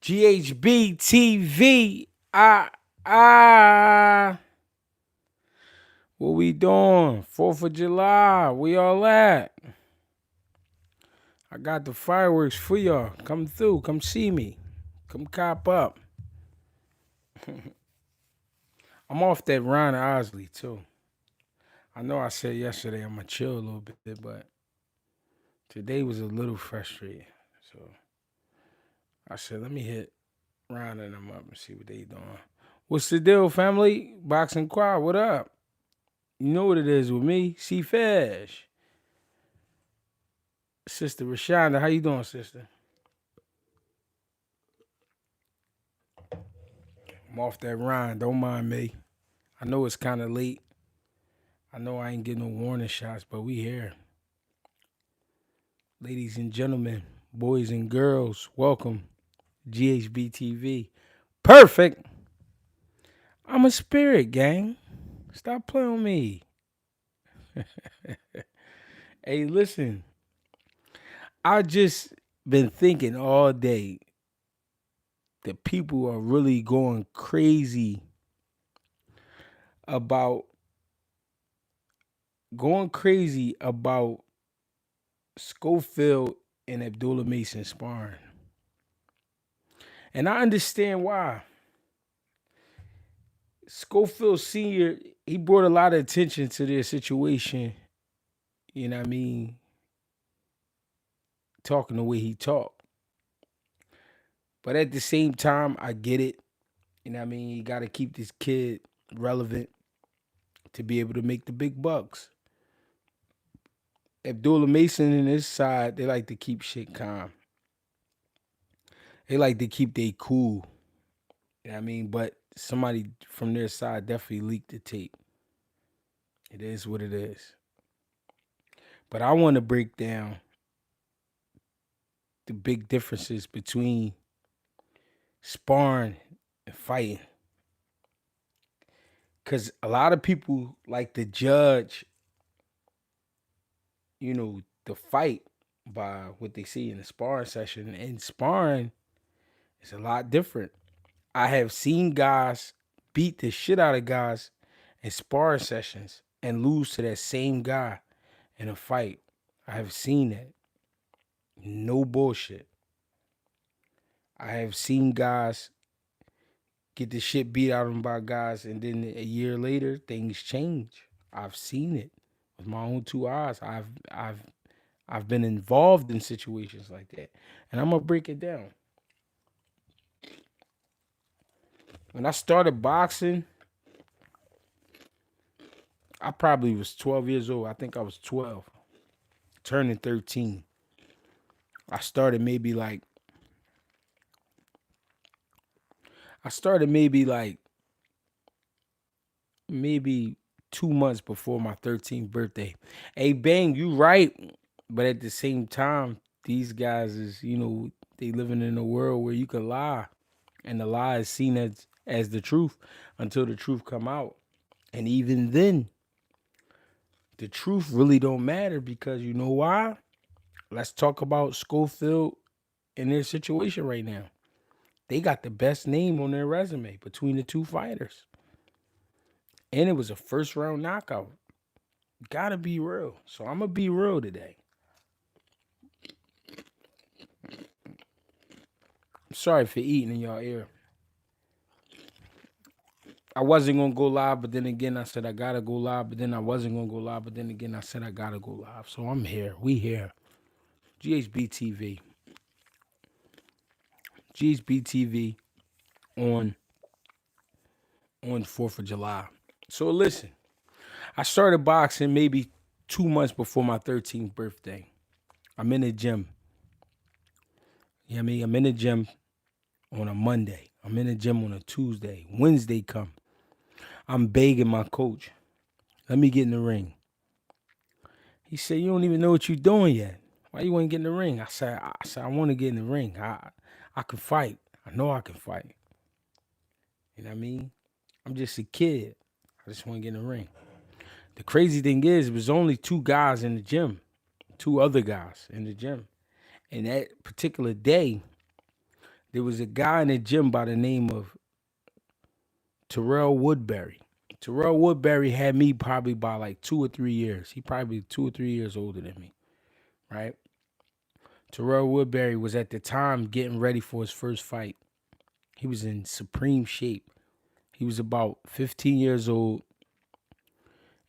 GHB TV. Ah. What we doing? 4th of July. We all at? I got the fireworks for y'all. Come through. Come see me. Come cop up. I'm off that Ron Osley too. I know I said yesterday I'm gonna chill a little bit, but today was a little frustrating. So I said, let me hit Ron and them up and see what they doing. What's the deal, family? Boxing Quad, what up? You know what it is with me, C-Fish. Sister Rashonda, how you doing, sister? I'm off that Ron, don't mind me. I know it's kind of late. I know I ain't getting no warning shots, but we here. Ladies and gentlemen, boys and girls, welcome. GHB TV. Perfect. I'm a spirit, gang. Stop playing with me. Hey, listen. I just been thinking all day that people are really going crazy about Schofield and Abdullah Mason sparring. And I understand why. Schofield Sr., he brought a lot of attention to their situation, you know what I mean, talking the way he talked. But at the same time, I get it. You know what I mean? You got to keep this kid relevant to be able to make the big bucks. Abdullah Mason and his side, they like to keep shit calm. They like to keep they cool. You know what I mean? But somebody from their side definitely leaked the tape. It is what it is. But I want to break down the big differences between sparring and fighting. Because a lot of people like to judge, the fight by what they see in the sparring session. And sparring is a lot different. I have seen guys beat the shit out of guys in sparring sessions and lose to that same guy in a fight. I have seen that. No bullshit. I have seen guys get the shit beat out of them by guys, and then a year later things change. I've seen it with my own two eyes. I've been involved in situations like that, and I'm gonna break it down. When I started boxing, I probably was 12 years old. I think I was 12, turning 13. I started maybe like maybe 2 months before my 13th birthday. Hey, Bang, you right. But at the same time, these guys is, they living in a world where you can lie. And the lie is seen as the truth until the truth come out. And even then, the truth really don't matter because you know why? Let's talk about Schofield and their situation right now. They got the best name on their resume between the two fighters. And it was a first round knockout. Gotta be real. So I'm gonna be real today. I'm sorry for eating in y'all ear. I wasn't gonna go live, but then again I said I gotta go live, but then I wasn't gonna go live, but then again I said I gotta go live. So I'm here. We here. GHB TV. GHB TV on 4th of July. So listen, I started boxing maybe 2 months before my 13th birthday. I'm in the gym. You know what I mean? I'm in the gym on a Monday. I'm in the gym on a Tuesday. Wednesday come. I'm begging my coach, let me get in the ring. He said, you don't even know what you're doing yet. Why you want to get in the ring? I said, I want to get in the ring. I can fight. I know I can fight. You know what I mean? I'm just a kid. I just want to get in the ring. The crazy thing is, it was only two guys in the gym, two other guys in the gym. And that particular day, There was a guy in the gym by the name of Terrell Woodbury. Terrell Woodbury had me probably by like 2 or 3 years. He probably 2 or 3 years older than me, right? Terrell Woodbury was at the time getting ready for his first fight. He was in supreme shape. He was about 15 years old,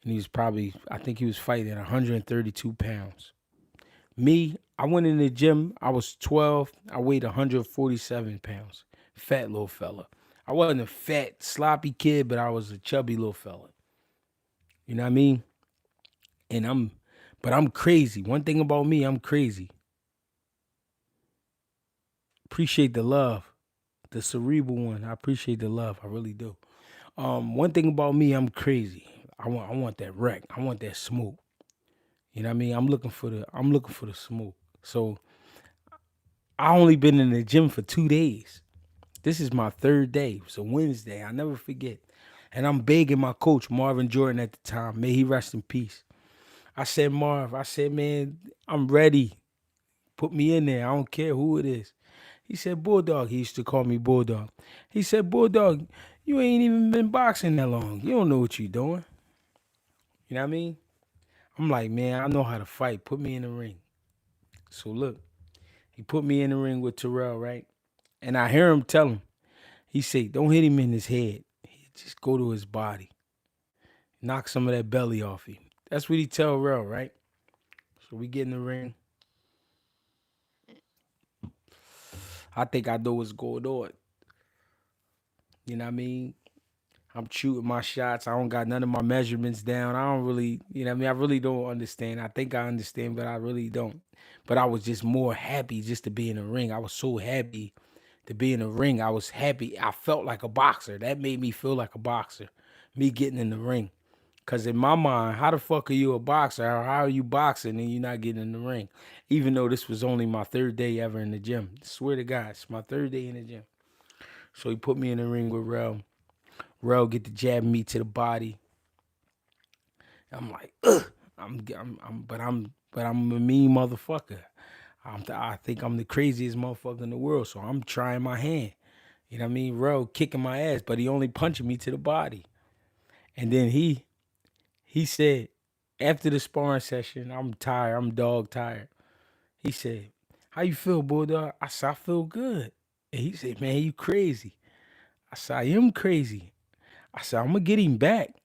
and he was probably, I think he was fighting 132 pounds. Me, I went in the gym. I was 12. I weighed 147 pounds. Fat little fella. I wasn't a fat, sloppy kid, but I was a chubby little fella. You know what I mean? And I'm crazy. One thing about me, I'm crazy. Appreciate the love, the cerebral one. I appreciate the love. I really do. One thing about me, I'm crazy. I want that wreck. I want that smoke. You know what I mean? I'm looking for the smoke. So I only been in the gym for 2 days. This is my third day. It's a Wednesday. I never forget. And I'm begging my coach, Marvin Jordan, at the time. May he rest in peace. I said, Marv, I said, man, I'm ready. Put me in there. I don't care who it is. He said, Bulldog. He used to call me Bulldog. He said, Bulldog, you ain't even been boxing that long. You don't know what you're doing. You know what I mean? I'm like, man, I know how to fight. Put me in the ring. So look, he put me in the ring with Terrell, right? And I hear him tell him, he say, don't hit him in his head. Just go to his body. Knock some of that belly off him. That's what he tell Terrell, right? So we get in the ring. I think I know what's going on. You know what I mean? I'm shooting my shots. I don't got none of my measurements down. I don't really, you know what I mean? I really don't understand. I think I understand, but I really don't. But I was just more happy just to be in the ring. I was so happy to be in the ring. I was happy. I felt like a boxer. That made me feel like a boxer. Me getting in the ring. Cause in my mind, how the fuck are you a boxer? Or how are you boxing and you're not getting in the ring? Even though this was only my third day ever in the gym. Swear to God, it's my third day in the gym. So he put me in the ring with Rel. Rel get to jab me to the body. I'm like, ugh. But I'm a mean motherfucker. I think I'm the craziest motherfucker in the world. So I'm trying my hand. You know what I mean? Rel kicking my ass, but he only punching me to the body. And then he said, after the sparring session, I'm tired. I'm dog tired. He said, how you feel, Bulldog? I said, I feel good. And he said, man, you crazy. I said, I am crazy. I said, I'm going to get him back.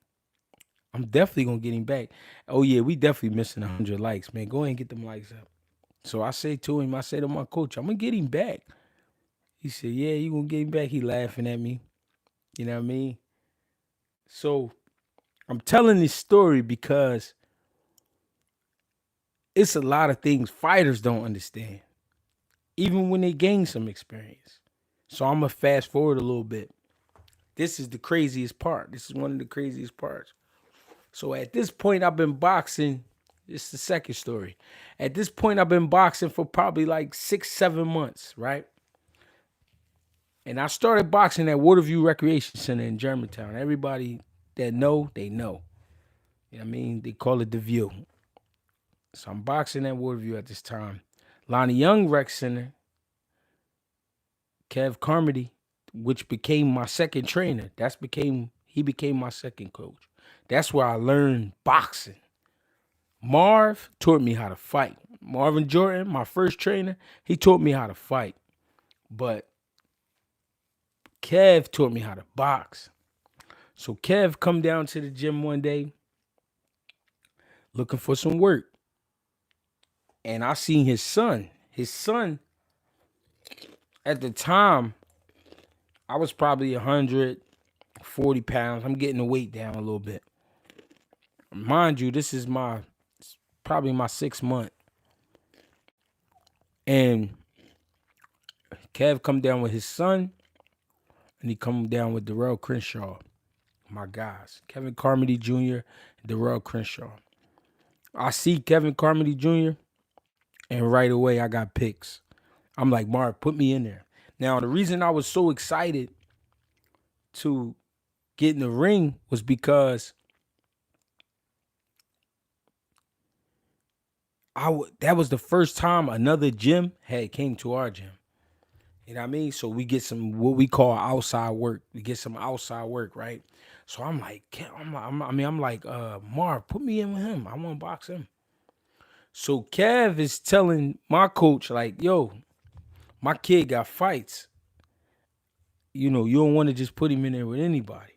I'm definitely going to get him back. Oh, yeah, we definitely missing 100 likes, man. Go ahead and get them likes up. So I say to him, I say to my coach, I'm going to get him back. He said, yeah, you going to get him back? He laughing at me. You know what I mean? So I'm telling this story because it's a lot of things fighters don't understand, even when they gain some experience. So I'm going to fast forward a little bit. This is the craziest part. This is one of the craziest parts. So at this point, I've been boxing. This is the second story. At this point, I've been boxing for probably like 6-7 months, right? And I started boxing at Waterview Recreation Center in Germantown. Everybody that know, they know. You know what I mean? They call it The View. So I'm boxing at Waterview at this time. Lonnie Young Rec Center, Kev Carmody, which became my second trainer. He became my second coach. That's where I learned boxing. Marv taught me how to fight. Marvin Jordan, my first trainer, he taught me how to fight. But Kev taught me how to box. So Kev come down to the gym one day looking for some work. And I seen his son. His son, at the time, I was probably 140 pounds. I'm getting the weight down a little bit. Mind you, this is probably my 6th month. And Kev come down with his son, and he come down with Darrell Crenshaw, my guys. Kevin Carmody Jr., Darrell Crenshaw. I see Kevin Carmody Jr., and right away I got picks. I'm like, Mark, put me in there. Now, the reason I was so excited to get in the ring was because that was the first time another gym had came to our gym. You know what I mean? So we get some what we call outside work. We get some outside work, right? So I'm like, I'm like, Marv, put me in with him. I want to box him. So Kev is telling my coach, like, yo, my kid got fights. You know, you don't want to just put him in there with anybody.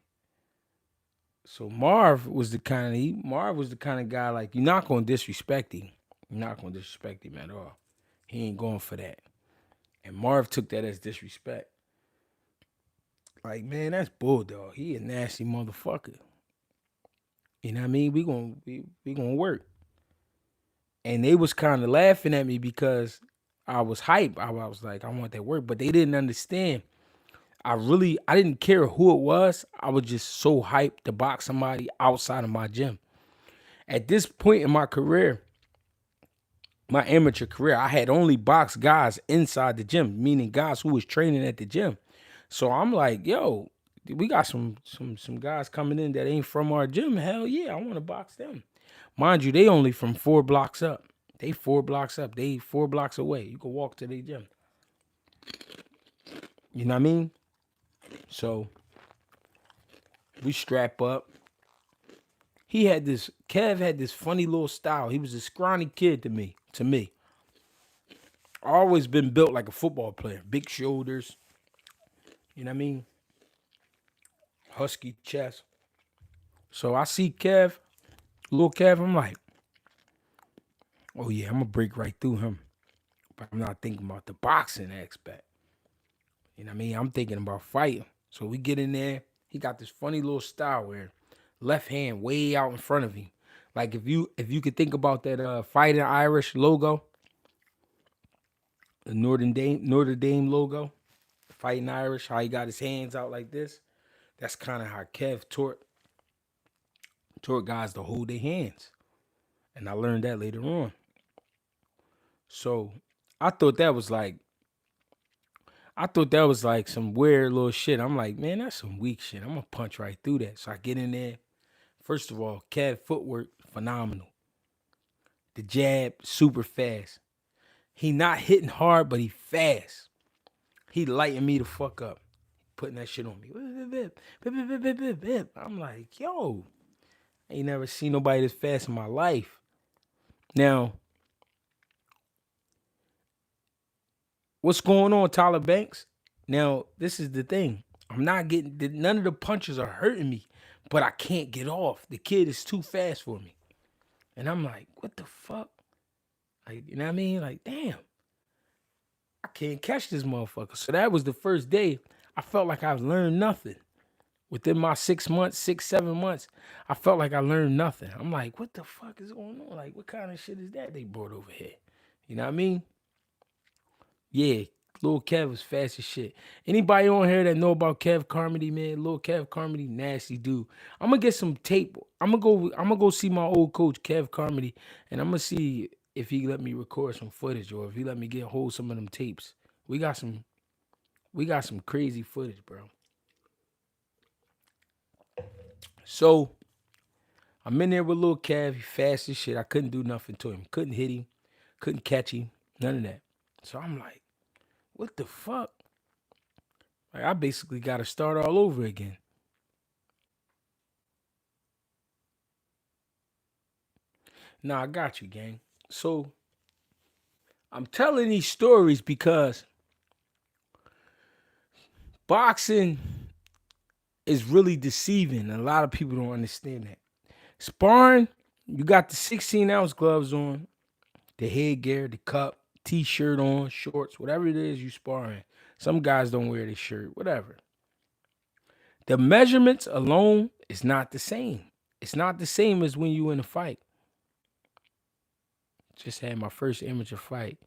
So Marv was the kind of guy like you're not gonna disrespect him. You're not gonna disrespect him at all. He ain't going for that. And Marv took that as disrespect. Like, man, that's bulldog. He a nasty motherfucker. You know what I mean? We gonna work. And they was kind of laughing at me because I was hype. I was like, I want that work, but they didn't understand. I didn't care who it was. I was just so hyped to box somebody outside of my gym. At this point in my career, my amateur career, I had only boxed guys inside the gym, meaning guys who was training at the gym. So I'm like, yo, we got some guys coming in that ain't from our gym. Hell yeah, I want to box them. Mind you, they only from 4 blocks up. They 4 blocks up. They 4 blocks away. You can walk to their gym. You know what I mean? So we strap up. Kev had this funny little style. He was a scrawny kid to me. Always been built like a football player. Big shoulders. You know what I mean? Husky chest. So I see little Kev, I'm like, oh yeah, I'm gonna break right through him. But I'm not thinking about the boxing aspect. You know what I mean? I'm thinking about fighting. So we get in there. He got this funny little style where left hand way out in front of him. Like if you could think about that Fighting Irish logo, the Notre Dame logo, Fighting Irish, how he got his hands out like this. That's kind of how Kev taught guys to hold their hands. And I learned that later on. So I thought that was like some weird little shit. I'm like, man, that's some weak shit. I'm gonna punch right through that. So I get in there. First of all, Kev footwork, phenomenal. The jab, super fast. He not hitting hard, but he fast. He lighting me the fuck up. Putting that shit on me. I'm like, yo, I ain't never seen nobody this fast in my life. Now, what's going on, Tyler Banks? Now, this is the thing. I'm not getting, none of the punches are hurting me, but I can't get off. The kid is too fast for me. And I'm like, what the fuck? Like, you know what I mean? Like, damn, I can't catch this motherfucker. So that was the first day I felt like I've learned nothing. Within my 7 months, I felt like I learned nothing. I'm like, what the fuck is going on? Like, what kind of shit is that they brought over here? You know what I mean? Yeah, Lil Kev was fast as shit. Anybody on here that know about Kev Carmody, man? Lil Kev Carmody, nasty dude. I'm gonna get some tape. I'm gonna go see my old coach Kev Carmody, and I'm gonna see if he let me record some footage or if he let me get hold of some of them tapes. We got some crazy footage, bro. So I'm in there with Lil Kev. He fast as shit. I couldn't do nothing to him. Couldn't hit him. Couldn't catch him. None of that. So I'm like, what the fuck? Like, I basically got to start all over again. Nah, I got you, gang. So I'm telling these stories because boxing is really deceiving. And a lot of people don't understand that. Sparring, you got the 16-ounce gloves on, the headgear, the cup, t-shirt on, shorts, whatever it is you sparring. Some guys don't wear their shirt, whatever. The measurements alone is not the same. It's not the same as when you in a fight. Just had my first amateur fight.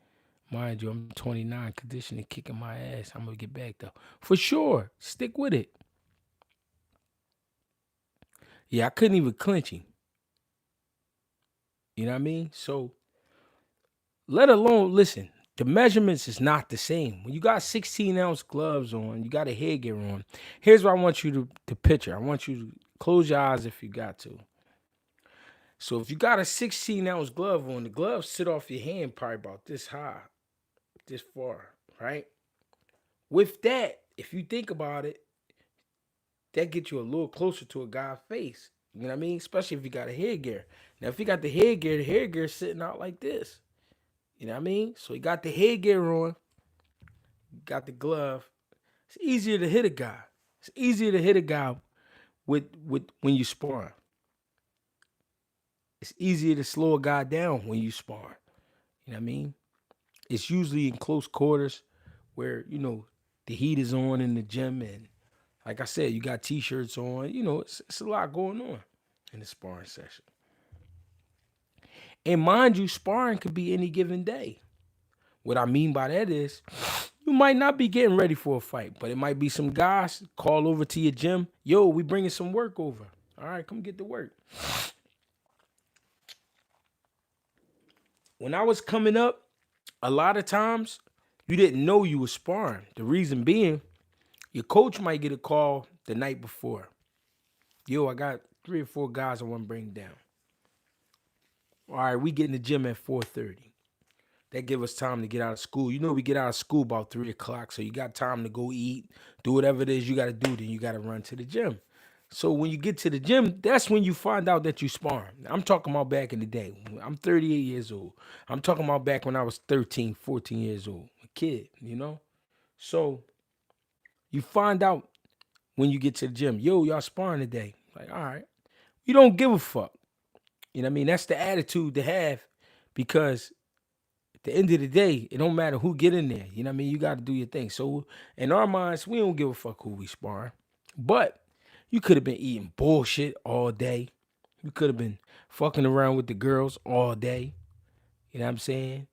Mind you, I'm 29, conditioning, kicking my ass. I'm going to get back, though. For sure. Stick with it. Yeah, I couldn't even clinch him. You know what I mean? So, let alone, listen, the measurements is not the same. When you got 16-ounce gloves on, you got a headgear on. Here's what I want you to picture. I want you to close your eyes if you got to. So if you got a 16-ounce glove on, the gloves sit off your hand probably about this high, this far, right? With that, if you think about it, that gets you a little closer to a guy's face. You know what I mean? Especially if you got a headgear. Now, if you got the headgear is sitting out like this. You know what I mean? So you got the headgear on, got the glove. It's easier to hit a guy. It's easier to hit a guy with when you spar. It's easier to slow a guy down when you spar. You know what I mean? It's usually in close quarters where, the heat is on in the gym, and like I said, you got t-shirts on. It's a lot going on in the sparring session. And mind you, sparring could be any given day. What I mean by that is you might not be getting ready for a fight, but it might be some guys call over to your gym. Yo, we bringing some work over. All right, come get to work. When I was coming up, a lot of times you didn't know you were sparring. The reason being, your coach might get a call the night before. Yo, I got 3 or 4 guys I want to bring down. All right, we get in the gym at 4:30. That give us time to get out of school. We get out of school about 3 o'clock, so you got time to go eat, do whatever it is you got to do, then you got to run to the gym. So when you get to the gym, that's when you find out that you sparring. I'm talking about back in the day. I'm 38 years old. I'm talking about back when I was 13, 14 years old, a kid, So you find out when you get to the gym, yo, y'all sparring today. Like, all right. You don't give a fuck. You know what I mean? That's the attitude to have, because at the end of the day, it don't matter who get in there. You know what I mean? You got to do your thing. So in our minds, we don't give a fuck who we sparring. But you could have been eating bullshit all day. You could have been fucking around with the girls all day. You know what I'm saying?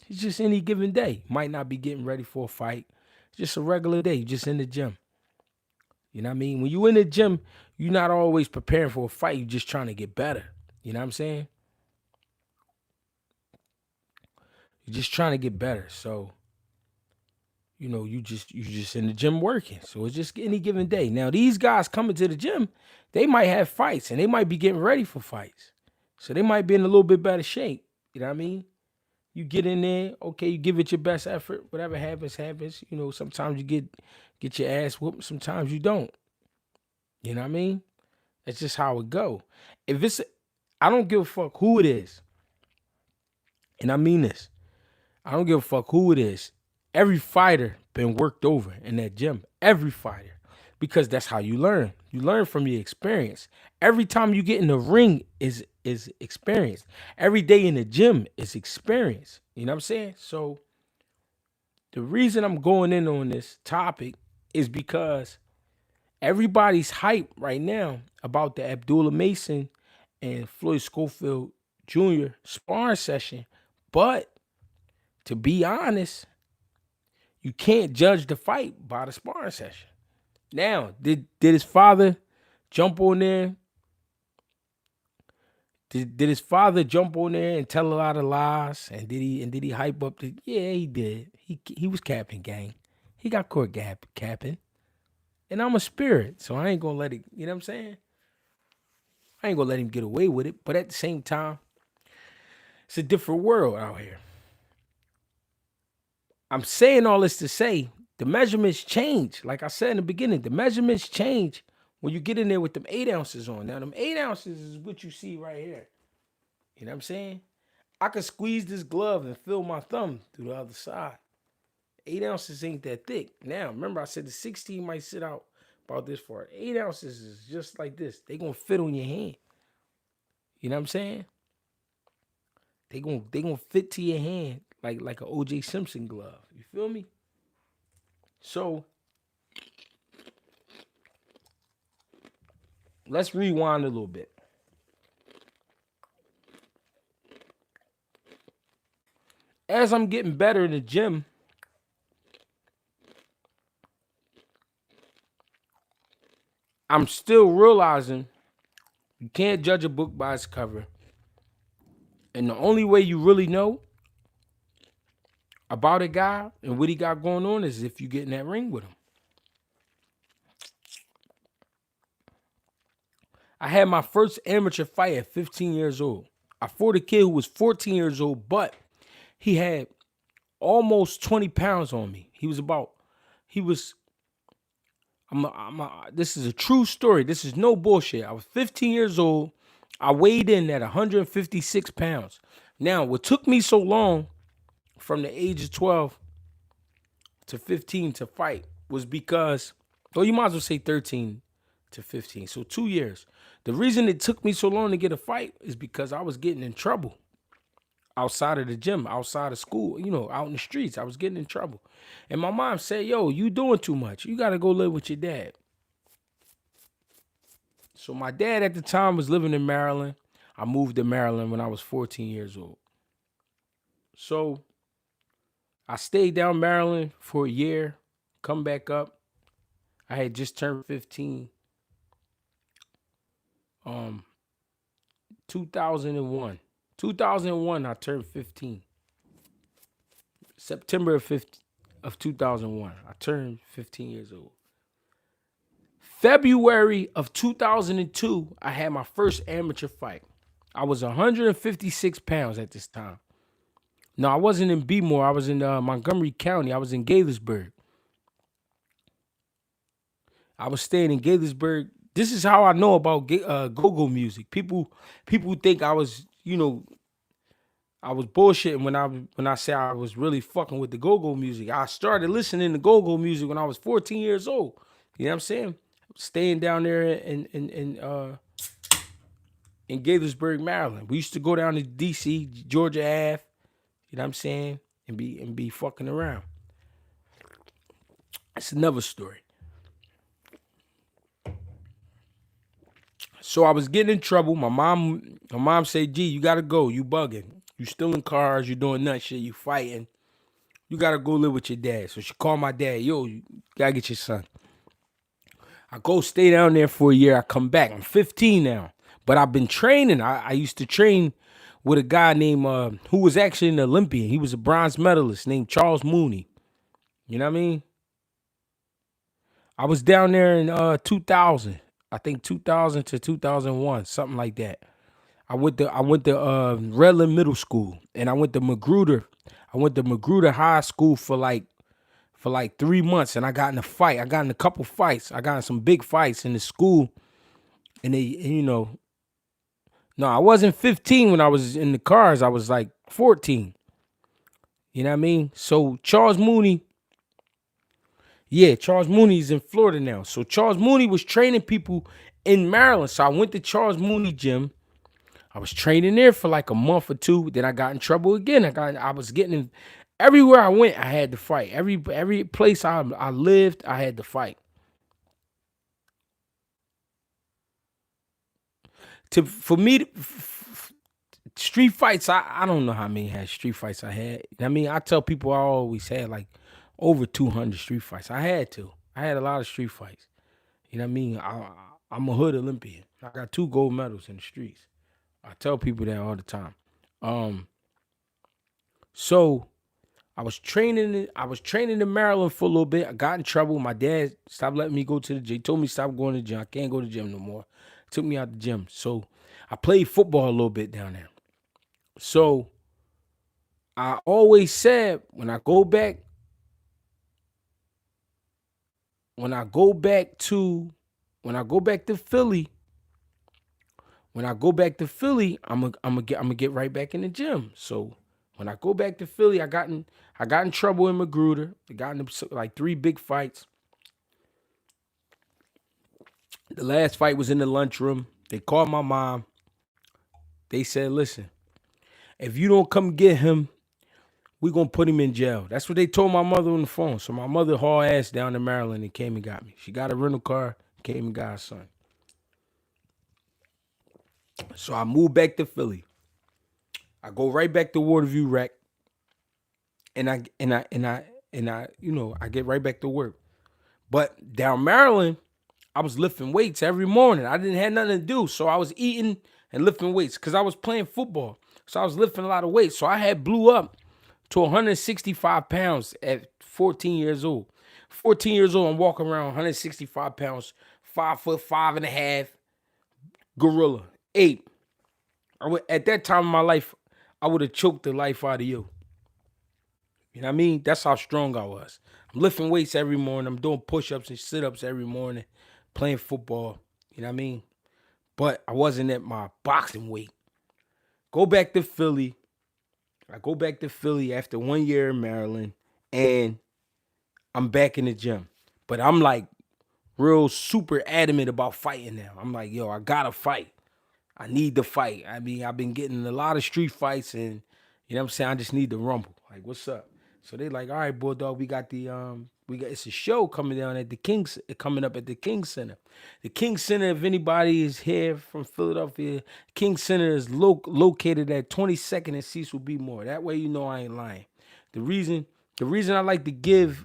It's just any given day. Might not be getting ready for a fight. It's just a regular day. You just in the gym. You know what I mean? When you in the gym, you're not always preparing for a fight. You're just trying to get better. You know what I'm saying? You're just trying to get better. So, you just in the gym working. So it's just any given day. Now, these guys coming to the gym, they might have fights and they might be getting ready for fights. So they might be in a little bit better shape. You know what I mean? You get in there, okay, you give it your best effort. Whatever happens, happens. Sometimes you get your ass whooped, sometimes you don't. You know what I mean? That's just how it go. I don't give a fuck who it is. And I mean this. I don't give a fuck who it is. Every fighter been worked over in that gym. Every fighter. Because that's how you learn. You learn from your experience. Every time you get in the ring is experience. Every day in the gym is experience. You know what I'm saying? So the reason I'm going in on this topic is because everybody's hype right now about the Abdullah Mason and Floyd Schofield Jr. sparring session. But to be honest, you can't judge the fight by the sparring session. Now, did his father jump on there? Did his father jump on there and tell a lot of lies? And did he hype up the? Yeah, he did. He was capping, gang. He got caught capping. And I'm a spirit, so I ain't gonna let it. You know what I'm saying? I ain't gonna let him get away with it. But at the same time, it's a different world out here. I'm saying all this to say the measurements change. Like I said in the beginning, the measurements change when you get in there with them 8 ounces on. Now, them 8 ounces is what you see right here. You know what I'm saying? I could squeeze this glove and feel my thumb through the other side. 8 ounces ain't that thick. Now, remember I said the 16 might sit out about this far. 8 ounces is just like this. They gonna fit on your hand. You know what I'm saying? They gonna fit to your hand like an O.J. Simpson glove. You feel me? So let's rewind a little bit. As I'm getting better in the gym, I'm still realizing you can't judge a book by its cover. And the only way you really know about a guy and what he got going on is if you get in that ring with him. I had my first amateur fight at 15 years old. I fought a kid who was 14 years old, but he had almost 20 pounds on me. He he was. This is a true story. This is no bullshit. I was 15 years old. I weighed in at 156 pounds. Now, what took me so long from the age of 12 to 15 to fight was because, well, you might as well say 13 to 15. So 2 years. The reason it took me so long to get a fight is because I was getting in trouble outside of the gym, outside of school, out in the streets. I was getting in trouble. And my mom said, yo, you doing too much. You got to go live with your dad. So my dad at the time was living in Maryland. I moved to Maryland when I was 14 years old. So I stayed down Maryland for a year, come back up. I had just turned 15. 2001. 2001, I turned 15. September of 2001, I turned 15 years old. February of 2002, I had my first amateur fight. I was 156 pounds at this time. No, I wasn't in Bmore. I was in Montgomery County. I was in Gaithersburg. I was staying in Gaithersburg. This is how I know about go-go music. People think I was, I was bullshitting when I say I was really fucking with the go-go music. I started listening to go-go music when I was 14 years old. You know what I'm saying? Staying down there in Gaithersburg, Maryland. We used to go down to DC, Georgia Ave, you know what I'm saying, and be fucking around. That's another story. So I was getting in trouble. My mom said, "Gee, you gotta go. You bugging. You stealing cars. You doing nut shit. You fighting. You gotta go live with your dad." So she called my dad. Yo, you gotta get your son. I go stay down there for a year. I come back. I'm 15 now, but I've been training. I used to train with a guy named who was actually an Olympian. He was a bronze medalist named Charles Mooney. You know what I mean? I was down there in 2000. I think 2000 to 2001, something like that. I went to Redland Middle School, and I went to Magruder. I went to Magruder High School for like 3 months, and I got in a fight. I got in a couple fights. I got in some big fights in the school, and no, I wasn't 15 when I was in the cars. I was like 14. You know what I mean? So Charles Mooney is in Florida now. So Charles Mooney was training people in Maryland. So I went to Charles Mooney gym. I was training there for like a month or two. Then I got in trouble again. I was getting in everywhere I went. I had to fight. Every place I lived, I had to fight. For me, street fights, I don't know how many street fights I had. I mean, I tell people I always had like over 200 street fights. I had a lot of street fights. You know what I mean? I'm a hood Olympian. I got 2 gold medals in the streets. I tell people that all the time. So I was training in Maryland for a little bit. I got in trouble. My dad stopped letting me go to the gym. He told me stop going to the gym. I can't go to the gym no more. Took me out the gym. So I played football a little bit down there. So I always said when I go back to Philly, I'm gonna get right back in the gym. So when I go back to Philly, I got in trouble in Magruder. I got in like 3 big fights. The last fight was in the lunchroom. They called my mom. They said, "Listen, if you don't come get him, we're gonna put him in jail." That's what they told my mother on the phone. So my mother hauled ass down to Maryland and came and got me. She got a rental car, came and got her son. So I moved back to Philly. I go right back to Waterview Rec, and I get right back to work. But down Maryland, I was lifting weights every morning. I didn't have nothing to do, so I was eating and lifting weights because I was playing football. So I was lifting a lot of weights. So I had blew up to 165 pounds at 14 years old. 14 years old, I'm walking around 165 pounds, 5'5.5", gorilla, ape. At that time in my life, I would have choked the life out of you. You know what I mean? That's how strong I was. I'm lifting weights every morning. I'm doing push-ups and sit-ups every morning, playing football. You know what I mean? But I wasn't at my boxing weight. Go back to Philly. I go back to Philly after 1 year in Maryland, and I'm back in the gym. But I'm like real super adamant about fighting now. I'm like, yo, I gotta fight. I need to fight. I mean, I've been getting in a lot of street fights, and you know what I'm saying? I just need to rumble. Like, what's up? So they like, all right, Bulldog, we got it's a show coming down at the King's coming up at the King Center. The King Center, if anybody is here from Philadelphia, King Center is located at 22nd and Cecil B. Moore. That way you know I ain't lying. The reason the reason I like to give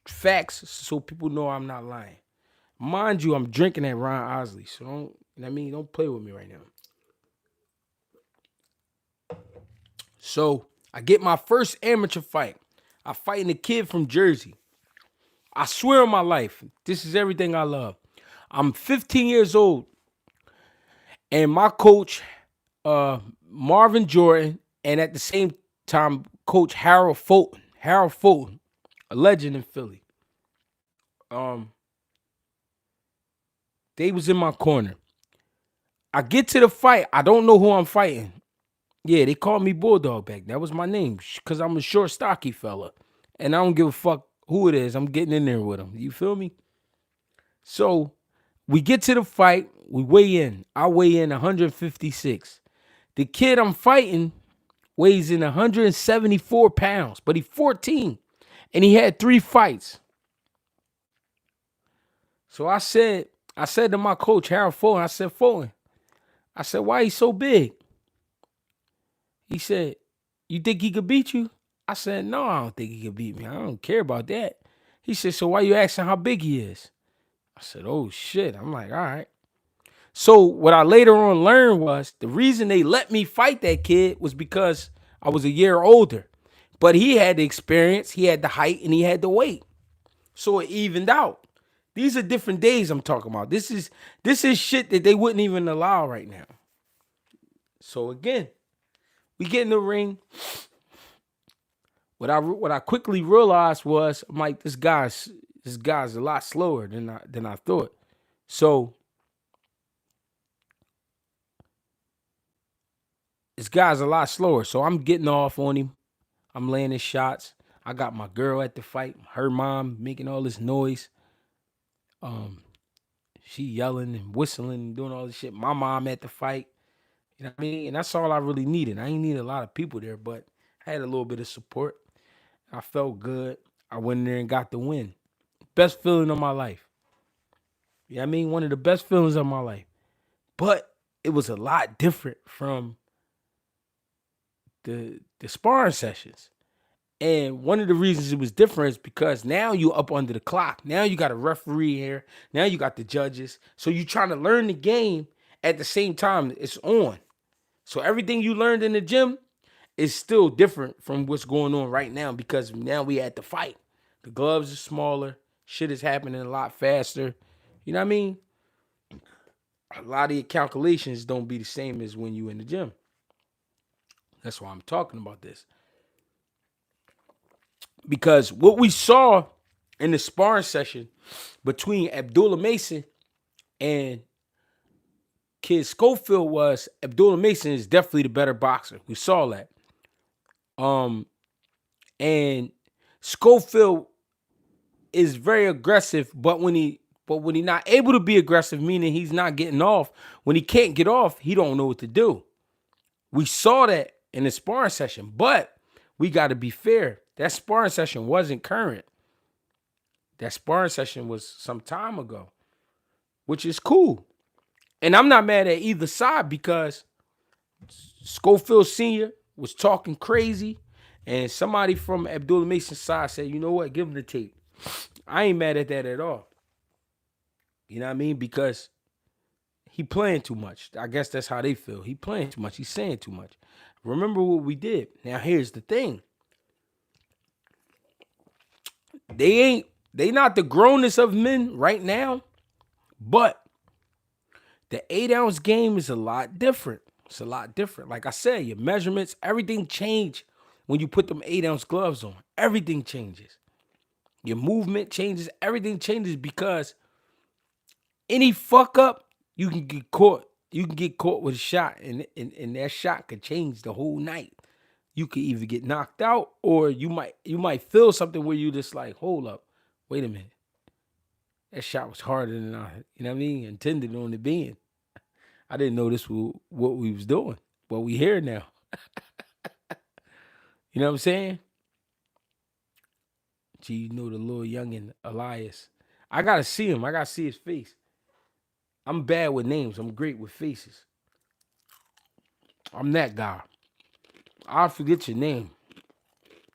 facts so people know I'm not lying. Mind you, I'm drinking at Ron Osley, so don't, you know what I mean? Don't play with me right now. So I get my first amateur fight. I fighting a kid from Jersey. I swear on my life, this is everything I love. I'm 15 years old, and my coach, Marvin Jordan, and at the same time, Coach Harold Fulton, a legend in Philly. Um, they was in my corner. I get to the fight. I don't know who I'm fighting. Yeah, they called me Bulldog back. That was my name because I'm a short, stocky fella. And I don't give a fuck who it is. I'm getting in there with them. You feel me? So we get to the fight. We weigh in. I weigh in 156. The kid I'm fighting weighs in 174 pounds, but he's 14. And he had 3 fights. So I said to my coach, Harold Fulton, I said, why he so big? He said, you think he could beat you? I said, no, I don't think he could beat me. I don't care about that. He said, so why you asking how big he is? I said, oh shit. I'm like, all right. So what I later on learned was the reason they let me fight that kid was because I was a year older. But he had the experience, he had the height, and he had the weight. So it evened out. These are different days I'm talking about. This is shit that they wouldn't even allow right now. So again, we get in the ring. What I quickly realized was, I'm like, this guy's a lot slower than I thought. So this guy's a lot slower. So I'm getting off on him. I'm landing shots. I got my girl at the fight, her mom making all this noise. She yelling and whistling and doing all this shit. My mom at the fight. You know what I mean? And that's all I really needed. I ain't need a lot of people there, but I had a little bit of support. I felt good. I went in there and got the win. Best feeling of my life. You know what I mean? One of the best feelings of my life. But it was a lot different from the sparring sessions. And one of the reasons it was different is because now you up under the clock. Now you got a referee here. Now you got the judges. So you trying to learn the game at the same time it's on. So everything you learned in the gym is still different from what's going on right now because now we at the fight. The gloves are smaller. Shit is happening a lot faster. You know what I mean? A lot of your calculations don't be the same as when you in the gym. That's why I'm talking about this. Because what we saw in the sparring session between Abdullah Mason and Kid Schofield was Abdullah Mason is definitely the better boxer. We saw that. And Schofield is very aggressive, but when he not able to be aggressive, meaning he's not getting off, when he can't get off, he don't know what to do. We saw that in the sparring session, but we got to be fair. That sparring session wasn't current. That sparring session was some time ago, which is cool. And I'm not mad at either side because Schofield Sr. was talking crazy, and somebody from Abdullah Mason's side said, you know what, give him the tape. I ain't mad at that at all. You know what I mean? Because he playing too much. I guess that's how they feel. He playing too much. He's saying too much. Remember what we did. Now here's the thing. They not the grownness of men right now, but the 8-ounce game is a lot different. It's a lot different. Like I said, your measurements, everything changed when you put them 8-ounce gloves on. Everything changes. Your movement changes. Everything changes because any fuck up, you can get caught. You can get caught with a shot, and that shot could change the whole night. You could either get knocked out, or you might feel something where you just like, hold up, wait a minute. That shot was harder than I, you know what I mean, intended on it being. I didn't know this was what we was doing. Well, we here now. You know what I'm saying? Gee, you know the little youngin' Elias. I gotta see him. I gotta see his face. I'm bad with names. I'm great with faces. I'm that guy. I'll forget your name.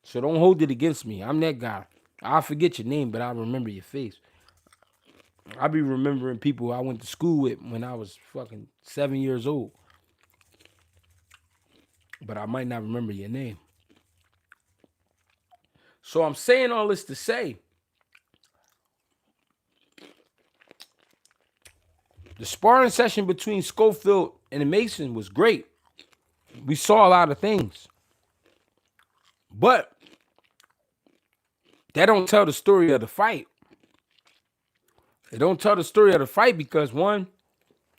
So don't hold it against me. I'm that guy. I'll forget your name, but I'll remember your face. I'll be remembering people I went to school with when I was fucking 7 years old. But I might not remember your name. So I'm saying all this to say, the sparring session between Schofield and Mason was great. We saw a lot of things. But that don't tell the story of the fight. It don't tell the story of the fight because, one,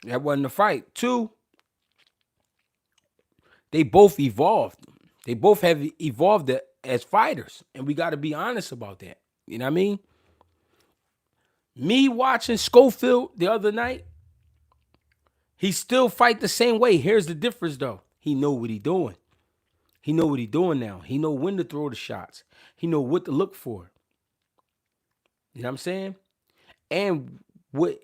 that wasn't a fight. Two, they both evolved. They both have evolved as fighters. And we got to be honest about that. You know what I mean? Me watching Schofield the other night, he still fight the same way. Here's the difference, though. He know what he doing. He know what he doing now. He know when to throw the shots. He know what to look for. You know what I'm saying? And what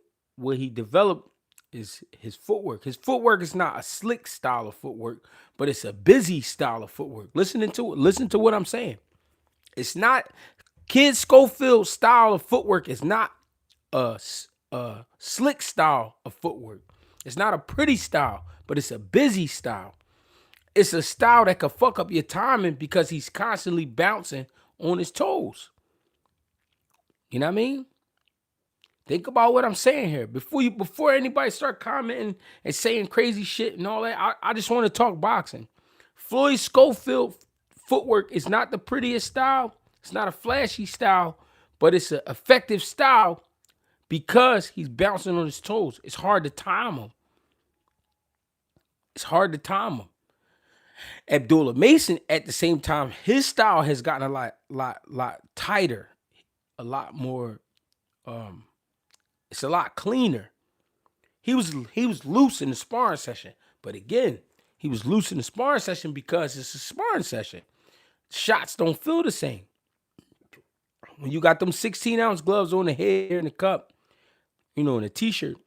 he developed is his footwork. His footwork is not a slick style of footwork, but it's a busy style of footwork. Listen to what I'm saying. It's not Kid Schofield's style of footwork is not a slick style of footwork. It's not a pretty style, but it's a busy style. It's a style that could fuck up your timing because he's constantly bouncing on his toes. You know what I mean? Think about what I'm saying here. Before anybody start commenting and saying crazy shit and all that, I just want to talk boxing. Floyd Schofield footwork is not the prettiest style. It's not a flashy style, but it's an effective style because he's bouncing on his toes. It's hard to time him. It's hard to time him. Abdullah Mason, at the same time, his style has gotten a lot tighter, a lot more. It's a lot cleaner. He was loose in the sparring session, but again, he was loose in the sparring session because it's a sparring session. Shots don't feel the same. When you got them 16-ounce gloves on the head and the cup, in a t-shirt,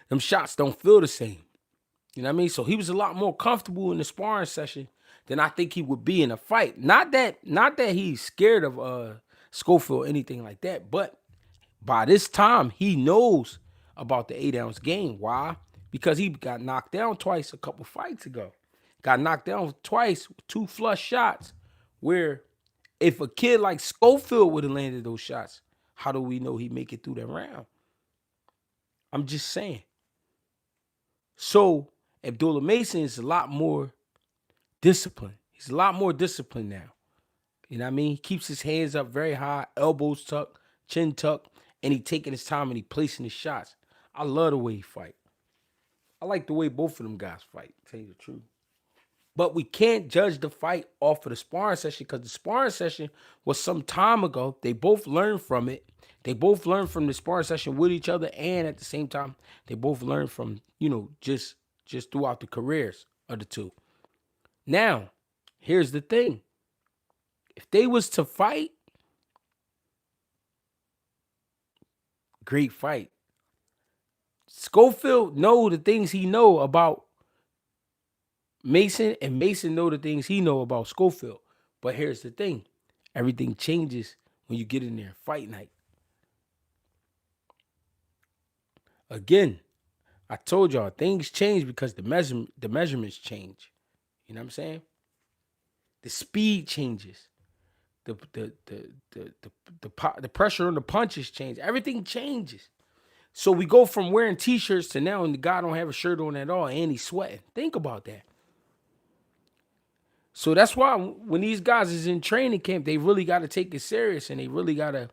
them shots don't feel the same. You know what I mean? So he was a lot more comfortable in the sparring session than I think he would be in a fight. Not that he's scared of Schofield or anything like that, but by this time, he knows about the 8-ounce game. Why? Because he got knocked down twice a couple fights ago. Got knocked down twice with 2 flush shots, where if a kid like Schofield would have landed those shots, how do we know he'd make it through that round? I'm just saying. So Abdullah Mason is a lot more disciplined. He's a lot more disciplined now. You know what I mean? He keeps his hands up very high, elbows tucked, chin tucked, and he taking his time and he placing his shots. I love the way he fight. I like the way both of them guys fight, to tell you the truth. But we can't judge the fight off of the sparring session because the sparring session was some time ago. They both learned from it. They both learned from the sparring session with each other, and at the same time, they both learned from, just throughout the careers of the two. Now, here's the thing. If they was to fight, great fight. Schofield know the things he know about Mason, and Mason know the things he know about Schofield. But here's the thing. Everything changes when you get in there fight night. Again, I told y'all things change because the measurements change. You know what I'm saying? The speed changes. The pressure on the punches change. Everything changes. So we go from wearing t-shirts to now and the guy don't have a shirt on at all and he's sweating. Think about that. So that's why when these guys is in training camp, they really got to take it serious and they really got to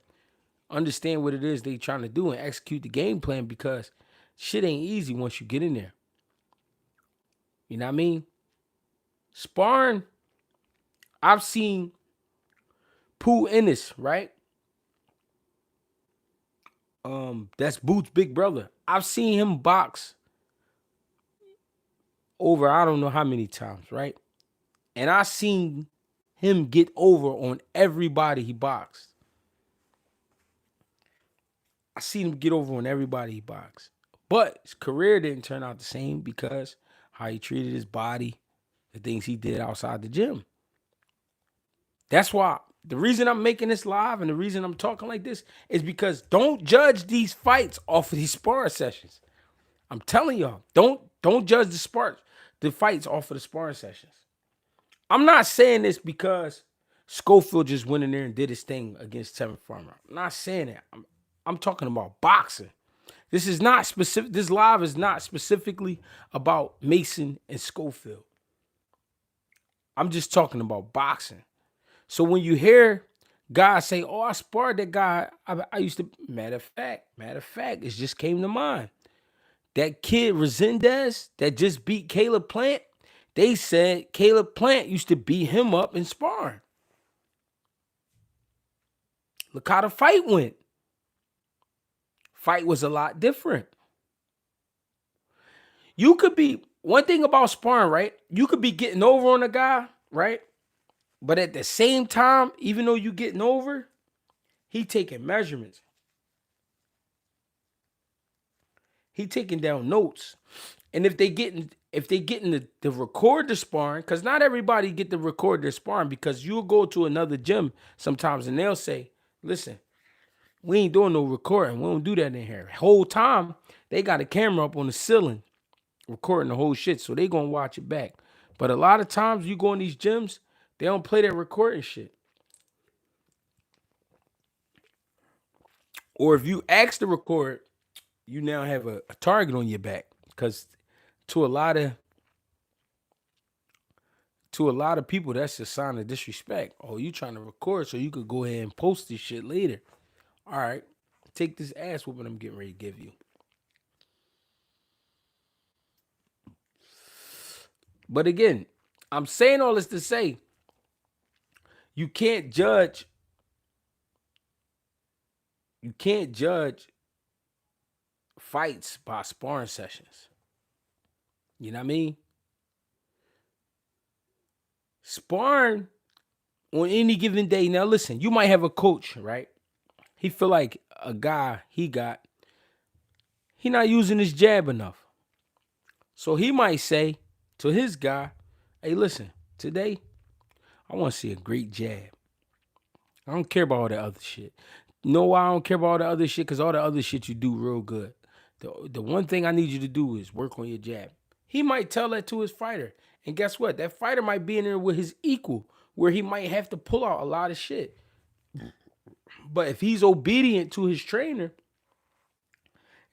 understand what it is they trying to do and execute the game plan because shit ain't easy once you get in there. You know what I mean? Sparring, I've seen Pooh Ennis, right? That's Boots' big brother. I've seen him box over I don't know how many times, right? And I seen him get over on everybody he boxed. I seen him get over on everybody he boxed. But his career didn't turn out the same because how he treated his body, the things he did outside the gym. That's why the reason I'm making this live and the reason I'm talking like this is because don't judge these fights off of these sparring sessions. I'm telling y'all, don't judge the fights off of the sparring sessions. I'm not saying this because Schofield just went in there and did his thing against Tevin Farmer. I'm not saying that. I'm talking about boxing. This is not specific. This live is not specifically about Mason and Schofield. I'm just talking about boxing. So when you hear guys say, "Oh, I sparred that guy," I used to. Matter of fact, it just came to mind. That kid Resendez that just beat Caleb Plant. They said Caleb Plant used to beat him up in sparring. Look how the fight went. Fight was a lot different. You could be, one thing about sparring, right? You could be getting over on a guy, right? But at the same time, even though you getting over, he taking measurements. He taking down notes. And if they getting to record the sparring, because not everybody get to record their sparring, because you'll go to another gym sometimes and they'll say, listen, we ain't doing no recording. We don't do that in here. Whole time, they got a camera up on the ceiling recording the whole shit, so they gonna watch it back. But a lot of times you go in these gyms, they don't play that recording shit. Or if you ask to record, you now have a target on your back. Because to a lot of people, that's a sign of disrespect. Oh, you trying to record so you could go ahead and post this shit later. All right, take this ass whooping I'm getting ready to give you. But again, I'm saying all this to say, you can't judge fights by sparring sessions. You know what I mean? Sparring on any given day. Now listen, you might have a coach, right? He feel like a guy he not using his jab enough. So he might say to his guy, hey, listen, today I want to see a great jab. I don't care about all that other shit. You know why I don't care about all the other shit? Because all the other shit you do real good. The one thing I need you to do is work on your jab. He might tell that to his fighter. And guess what? That fighter might be in there with his equal, where he might have to pull out a lot of shit. But if he's obedient to his trainer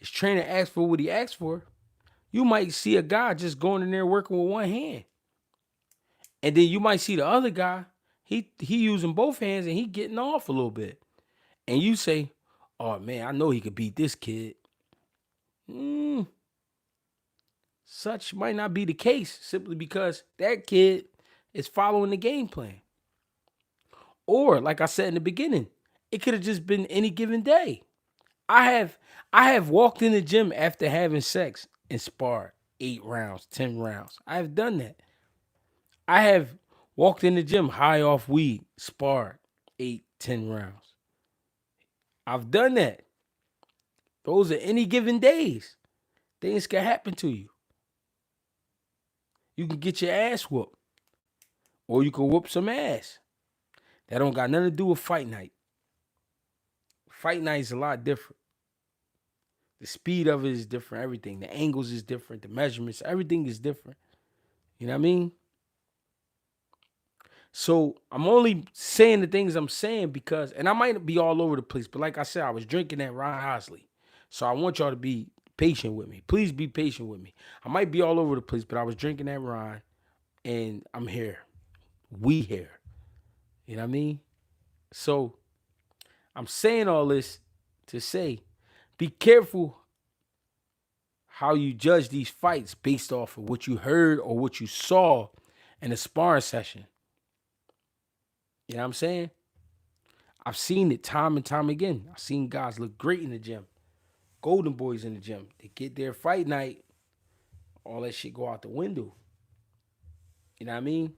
asks for what he asked for, you might see a guy just going in there working with one hand. And then you might see the other guy, he using both hands and he getting off a little bit. And you say, oh man, I know he could beat this kid. Such might not be the case simply because that kid is following the game plan. Or like I said in the beginning, it could have just been any given day. I have walked in the gym after having sex and sparred 8 rounds, 10 rounds. I have done that. I have walked in the gym high off weed, sparred 8, 10 rounds. I've done that. Those are any given days. Things can happen to you. You can get your ass whooped. Or you can whoop some ass. That don't got nothing to do with fight night. Fight night is a lot different. The speed of it is different. Everything. The angles is different. The measurements. Everything is different. You know what I mean? So I'm only saying the things I'm saying because, and I might be all over the place, but like I said, I was drinking that Ron Hosley. So I want y'all to be patient with me. Please be patient with me. I might be all over the place, but I was drinking that Ron and I'm here We here. You know what I mean? So I'm saying all this to say, be careful how you judge these fights based off of what you heard or what you saw in a sparring session. You know what I'm saying? I've seen it time and time again. I've seen guys look great in the gym. Golden boys in the gym. They get their fight night, all that shit go out the window. You know what I mean?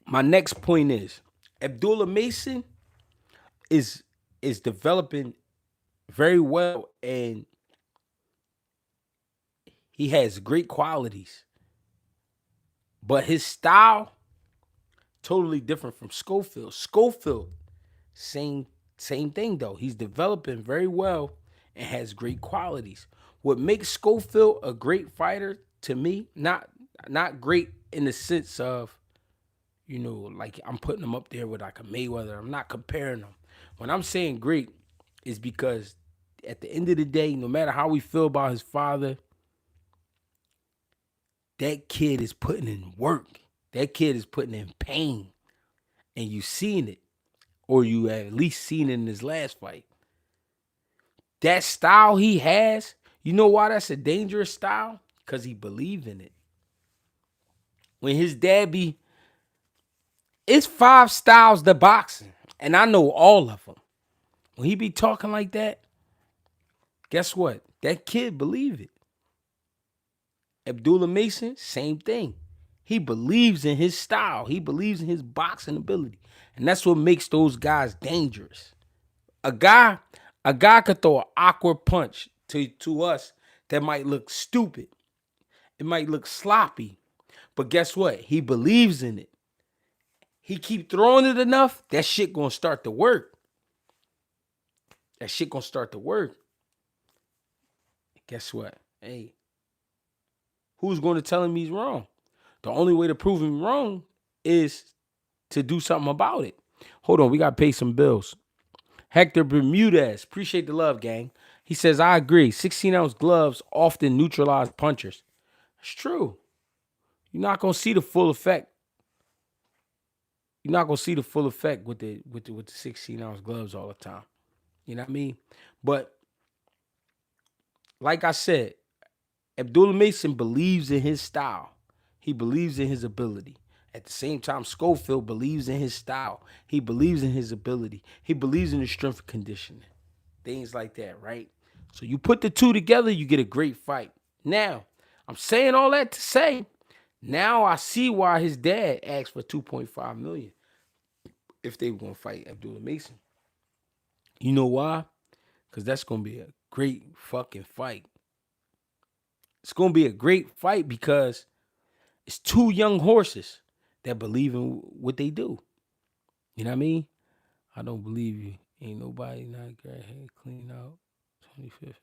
My next point is Abdullah Mason is developing very well, and he has great qualities. But his style totally different from Schofield. Schofield, same thing though. He's developing very well and has great qualities. What makes Schofield a great fighter to me, not great in the sense of, like I'm putting him up there with like a Mayweather. I'm not comparing them. When I'm saying great, is because at the end of the day, no matter how we feel about his father, that kid is putting in work. That kid is putting in pain. And you seen it. Or you at least seen it in his last fight. That style he has, you know why that's a dangerous style? Because he believed in it. When his dad it's 5 styles to boxing. And I know all of them. When he be talking like that, guess what? That kid believe it. Abdullah Mason, same thing. He believes in his style. He believes in his boxing ability. And that's what makes those guys dangerous. A guy could throw an awkward punch to us that might look stupid. It might look sloppy. But guess what? He believes in it. He keep throwing it enough, that shit gonna start to work. That shit gonna start to work. Guess what? Hey, who's going to tell him he's wrong? The only way to prove him wrong is to do something about it. Hold on, we got to pay some bills. Hector Bermudez, appreciate the love, gang. He says, I agree. 16-ounce gloves often neutralize punchers. It's true. You're not going to see the full effect. You're not going to see the full effect with the 16-ounce gloves all the time. You know what I mean? But like I said, Abdullah Mason believes in his style. He believes in his ability. At the same time, Schofield believes in his style. He believes in his ability. He believes in his strength and conditioning. Things like that, right? So you put the two together, you get a great fight. Now, I'm saying all that to say, now I see why his dad asked for $2.5 million if they were going to fight Abdullah Mason. You know why? Because that's going to be a great fucking fight. It's going to be a great fight because it's 2 young horses that believe in what they do. You know what I mean? I don't believe you. Ain't nobody not got head clean out. 25th.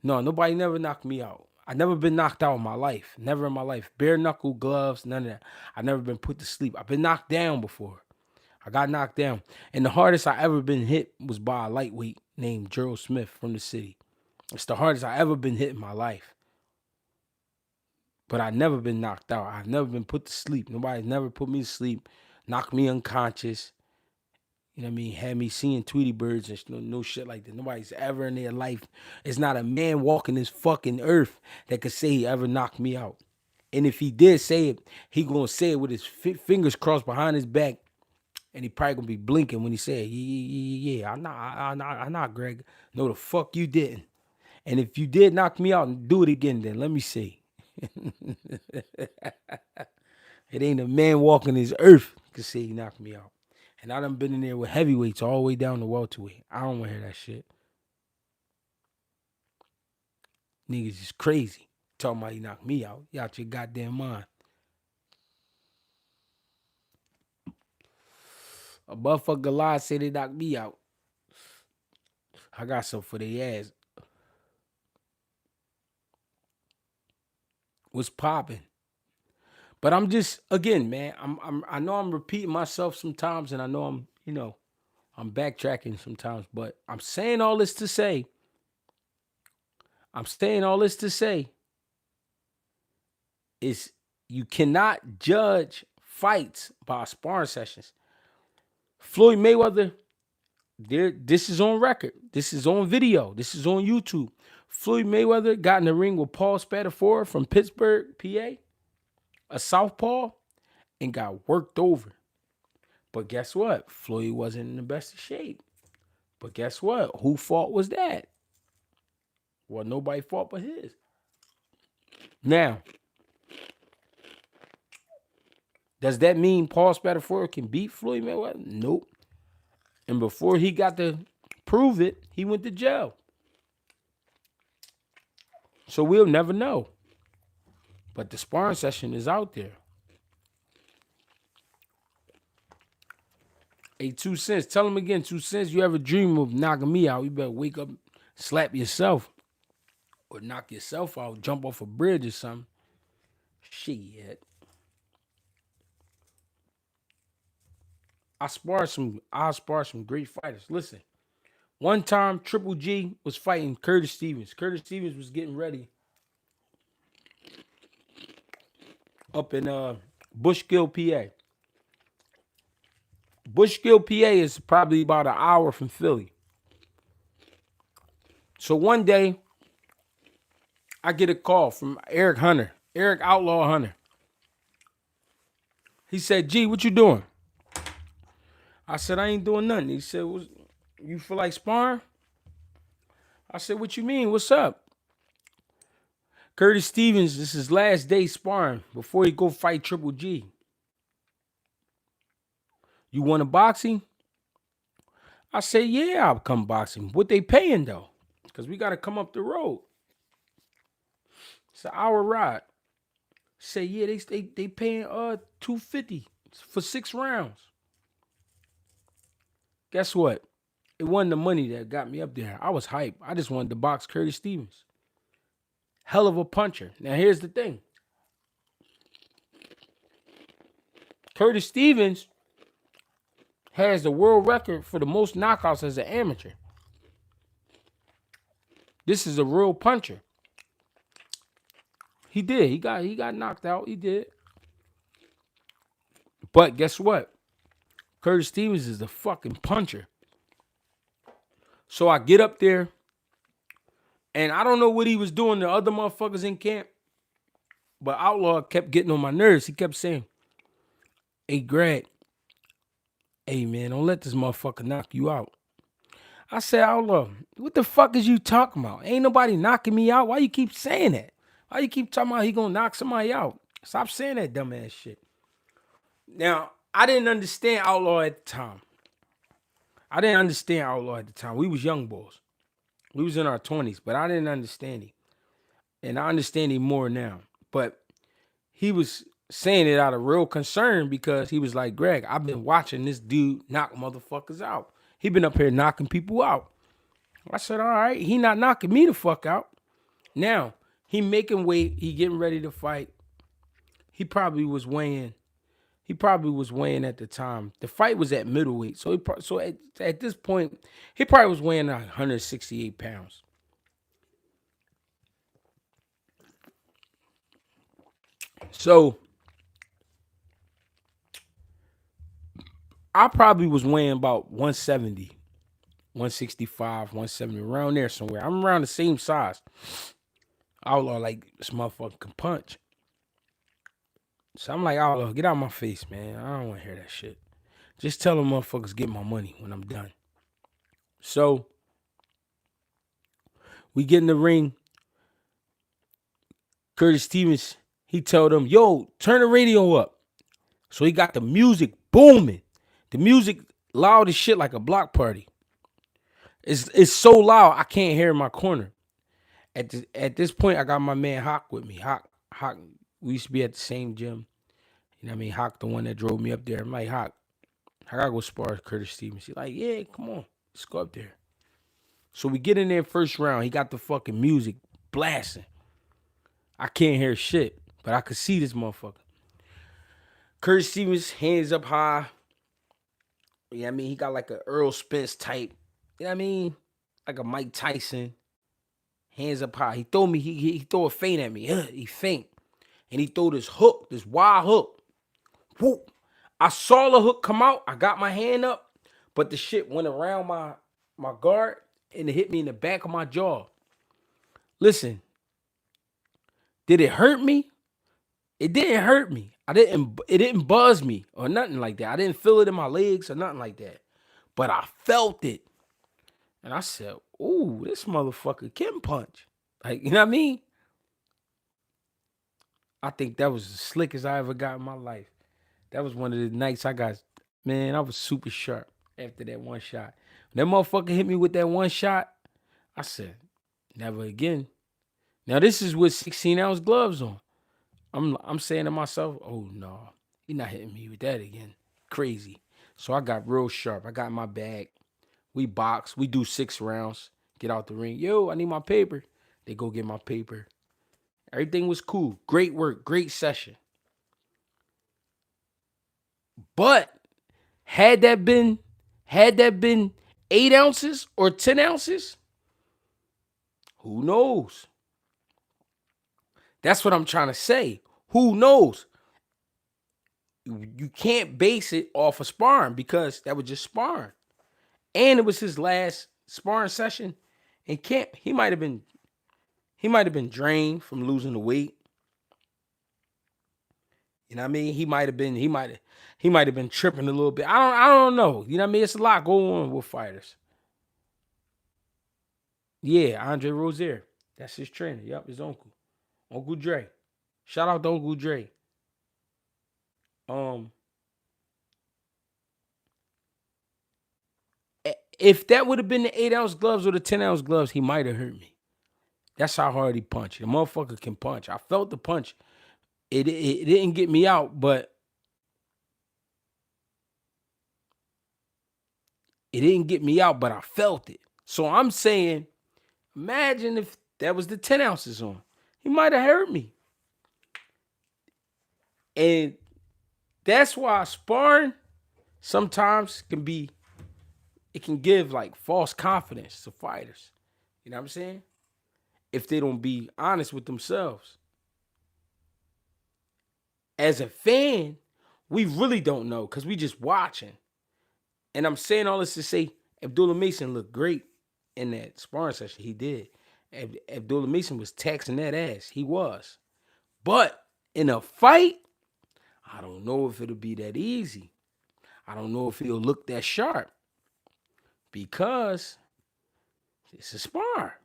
No, nobody never knocked me out. I never been knocked out in my life. Never in my life. Bare knuckle gloves, none of that. I never been put to sleep. I've been knocked down before. I got knocked down. And the hardest I ever been hit was by a lightweight named Gerald Smith from the city. It's the hardest I ever been hit in my life. But I've never been knocked out. I've never been put to sleep. Nobody's never put me to sleep, knocked me unconscious. You know what I mean? Had me seeing Tweety birds and no shit like that. Nobody's ever in their life. It's not a man walking this fucking earth that could say he ever knocked me out. And if he did say it, he gonna say it with his fingers crossed behind his back, and he probably gonna be blinking when he say it. Yeah. I'm not, Greg. No, the fuck you didn't. And if you did knock me out and do it again, then let me see. It ain't a man walking this earth can say he knocked me out. And I done been in there with heavyweights all the way down to welterweight. I don't want to hear that shit. Niggas is crazy. Talking about he knocked me out. You out your goddamn mind. A motherfucker lie say they knocked me out. I got something for their ass. What's popping? But I'm just, again, man, I know I'm repeating myself sometimes, and I know I'm backtracking sometimes, but I'm saying all this to say, is You cannot judge fights by sparring sessions. Floyd Mayweather, this is on record. This is on video. This is on YouTube. Floyd Mayweather got in the ring with Paul Spadafora from Pittsburgh, PA, a southpaw, and got worked over. But guess what? Floyd wasn't in the best of shape. But guess what? Whose fault was that? Well, nobody's fault but his. Now, does that mean Paul Spadafora can beat Floyd Mayweather? Nope. And before he got to prove it, he went to jail. So we'll never know. But the sparring session is out there. Hey, 2 cents. Tell him again, 2 cents. You ever dream of knocking me out, you better wake up, slap yourself, or knock yourself out, jump off a bridge or something. Shit. I spar some great fighters. Listen, one time Triple G was fighting Curtis Stevens. Curtis Stevens was getting ready up in Bushkill, PA. Bushkill, PA is probably about an hour from Philly. So one day, I get a call from Eric Outlaw Hunter. He said, G, what you doing? I said, I ain't doing nothing. He said, you feel like sparring? I said, what you mean? What's up? Curtis Stevens, this is his last day sparring before he go fight Triple G. You want a boxing? I said, yeah, I'll come boxing. What they paying though? Because we got to come up the road. It's an hour ride. Say, yeah, they paying $250 for 6 rounds. Guess what? It wasn't the money that got me up there. I was hyped. I just wanted to box Curtis Stevens. Hell of a puncher. Now, here's the thing. Curtis Stevens has the world record for the most knockouts as an amateur. This is a real puncher. He did. He got knocked out. He did. But guess what? Curtis Stevens is a fucking puncher. So I get up there, and I don't know what he was doing to other motherfuckers in camp, but Outlaw kept getting on my nerves. He kept saying, hey, Greg, hey, man, don't let this motherfucker knock you out. I said, Outlaw, what the fuck is you talking about? Ain't nobody knocking me out. Why you keep saying that? Why you keep talking about he gonna knock somebody out? Stop saying that dumbass shit. Now, I didn't understand Outlaw at the time. We was young boys. We was in our 20s, but I didn't understand him. And I understand him more now. But he was saying it out of real concern because he was like, Greg, I've been watching this dude knock motherfuckers out. He been up here knocking people out. I said, all right, he not knocking me the fuck out. Now, he making weight. He getting ready to fight. He probably was weighing at the time. The fight was at middleweight. So at this point, he probably was weighing 168 pounds. So I probably was weighing about 170, 165, 170, around there somewhere. I'm around the same size. Outlaw, like, this motherfucker can punch. So I'm like, Outlaw, get out of my face, man. I don't want to hear that shit. Just tell them motherfuckers get my money when I'm done. So we get in the ring. Curtis Stevens, he told them, yo, turn the radio up. So he got the music booming. The music loud as shit like a block party. It's so loud I can't hear in my corner. At this point, I got my man Hawk with me. Hawk, we used to be at the same gym. You know what I mean? Hawk, the one that drove me up there. I'm like, Hawk, I gotta go spar Curtis Stevens. He's like, yeah, come on. Let's go up there. So we get in there first round. He got the fucking music blasting. I can't hear shit, but I could see this motherfucker. Curtis Stevens, hands up high. You know what I mean? He got like a Earl Spence type. You know what I mean? Like a Mike Tyson. Hands up high. He throw a feint at me. He feint. and he threw this hook, this wild hook. Whoop. I saw the hook come out. I got my hand up, but the shit went around my guard and it hit me in the back of my jaw. Listen, did it hurt me? It didn't hurt me. It didn't buzz me or nothing like that. I didn't feel it in my legs or nothing like that. But I felt it. And I said, ooh, this motherfucker can punch. Like, you know what I mean? I think that was the slickest I ever got in my life. That was one of the nights I got, man, I was super sharp after that one shot. When that motherfucker hit me with that one shot, I said, never again. Now this is with 16-ounce gloves on. I'm saying to myself, oh no, you're not hitting me with that again. Crazy. So I got real sharp. I got my bag. We box. We do 6 rounds. Get out the ring. Yo, I need my paper. They go get my paper. Everything was cool. Great work. Great session. But had that been 8 ounces or 10 ounces, who knows? That's what I'm trying to say. Who knows? You can't base it off of sparring because that was just sparring. And it was his last sparring session in camp. He might have been drained from losing the weight. You know what I mean? He might have been tripping a little bit. I don't know. You know what I mean? It's a lot going on with fighters. Yeah, Andre Rozier. That's his trainer. Yep, his uncle. Uncle Dre. Shout out to Uncle Dre. If that would have been the 8-ounce gloves or the 10-ounce gloves, he might have hurt me. That's how hard he punched. The motherfucker can punch. I felt the punch. It didn't get me out, but I felt it. So I'm saying, imagine if that was the 10 ounces on. He might have hurt me. And that's why sparring sometimes it can give like false confidence to fighters. You know what I'm saying? If they don't be honest with themselves. As a fan, we really don't know because we just watching. And I'm saying all this to say Abdullah Mason looked great in that sparring session. He did. Abdullah Mason was taxing that ass. He was. But in a fight, I don't know if it'll be that easy. I don't know if he'll look that sharp because it's a spar.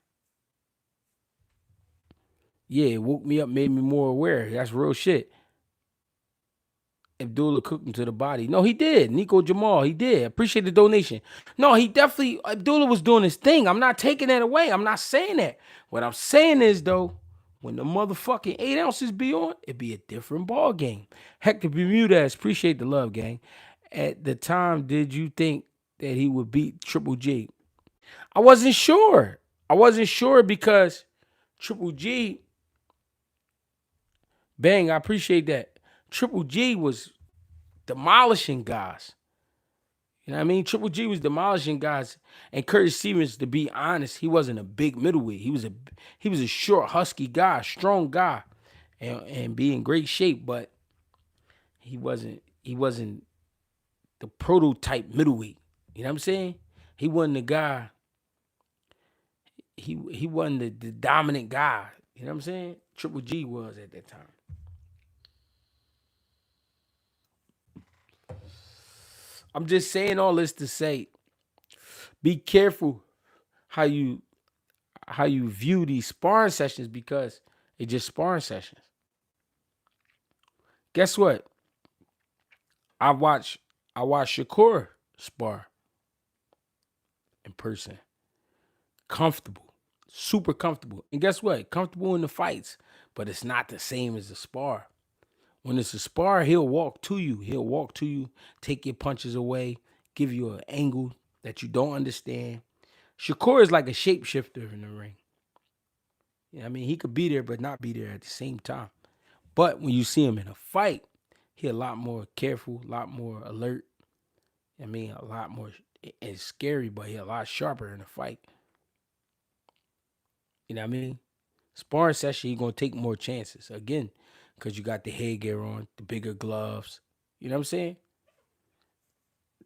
Yeah, it woke me up, made me more aware. That's real shit. Abdullah cooked him to the body. No, he did. Nico Jamal, he did. Appreciate the donation. No, he definitely, Abdullah was doing his thing. I'm not taking that away. I'm not saying that. What I'm saying is, though, when the motherfucking 8 ounces be on, it'd be a different ball game. Hector Bermudez, appreciate the love, gang. At the time, did you think that he would beat Triple G? I wasn't sure. Because Triple G, bang, I appreciate that. Triple G was demolishing guys. You know what I mean? Triple G was demolishing guys. And Curtis Stevens, to be honest, he wasn't a big middleweight. He was a short, husky guy, strong guy, and be in great shape, but he wasn't the prototype middleweight. You know what I'm saying? He wasn't the guy. He wasn't the dominant guy. You know what I'm saying? Triple G was at that time. I'm just saying all this to say, be careful how you view these sparring sessions because they're just sparring sessions. Guess what? I watched Shakur spar in person. Comfortable. Super comfortable. And guess what? Comfortable in the fights, but it's not the same as a spar. When it's a spar, he'll walk to you, take your punches away, give you an angle that you don't understand. Shakur is like a shapeshifter in the ring. You know what I mean? He could be there, but not be there at the same time. But when you see him in a fight, he a lot more careful, a lot more alert. I mean, a lot more, it's scary, but he a lot sharper in a fight. You know what I mean? Sparring session, you're going to take more chances. Again, because you got the headgear on, the bigger gloves. You know what I'm saying?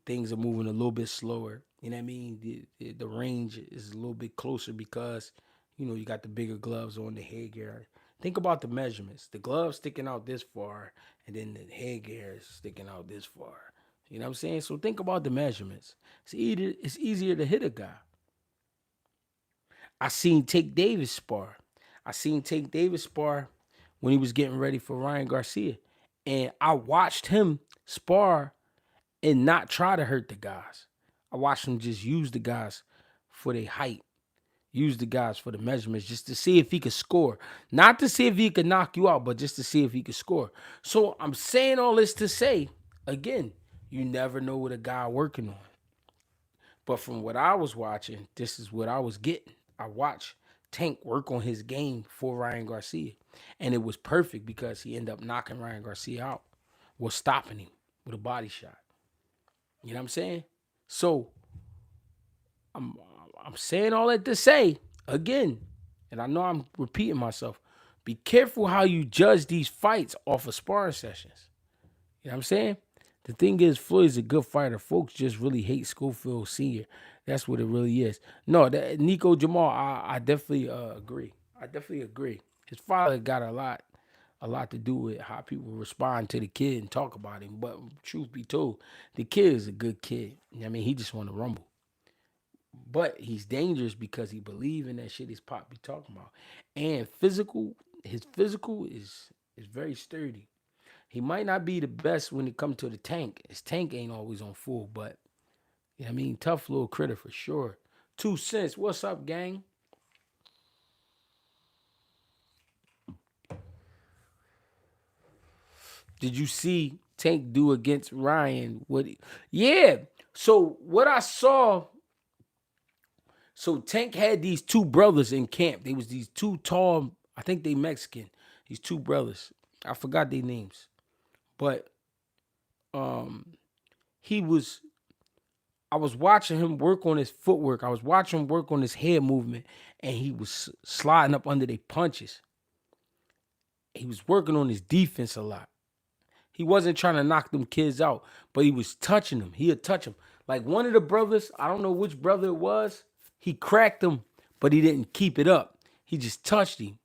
Things are moving a little bit slower. You know what I mean? The range is a little bit closer because, you got the bigger gloves on, the headgear. Think about the measurements. The gloves sticking out this far, and then the headgear is sticking out this far. You know what I'm saying? So think about the measurements. It's easier to hit a guy. I seen Tank Davis spar. I seen Tank Davis spar when he was getting ready for Ryan Garcia. And I watched him spar and not try to hurt the guys. I watched him just use the guys for their height, use the guys for the measurements, just to see if he could score. Not to see if he could knock you out, but just to see if he could score. So I'm saying all this to say, again, you never know what a guy working on. But from what I was watching, this is what I was getting. I watched Tank work on his game for Ryan Garcia. And it was perfect because he ended up knocking Ryan Garcia out. Was stopping him with a body shot. You know what I'm saying? So I'm saying all that to say, again, and I know I'm repeating myself, be careful how you judge these fights off of sparring sessions. You know what I'm saying? The thing is, Floyd's a good fighter. Folks just really hate Schofield Sr. That's what it really is. No, Nico Jamal, I definitely agree. I definitely agree. His father got a lot to do with how people respond to the kid and talk about him. But truth be told, the kid is a good kid. I mean, he just want to rumble. But he's dangerous because he believe in that shit his pop be talking about. And his physical is very sturdy. He might not be the best when it comes to the tank. His tank ain't always on full, but you know what I mean, tough little critter for sure. 2 cents. What's up, gang? Did you see Tank do against Ryan? Yeah. So what I saw, so Tank had these two brothers in camp. They was these two tall, I think they Mexican. These two brothers. I forgot their names. But um he was I was watching him work on his footwork. I was watching him work on his head movement, and he was sliding up under their punches. He was working on his defense a lot. He wasn't trying to knock them kids out, but he was touching them. He'd touch them. Like one of the brothers, I don't know which brother it was, he cracked him, but he didn't keep it up. He just touched him.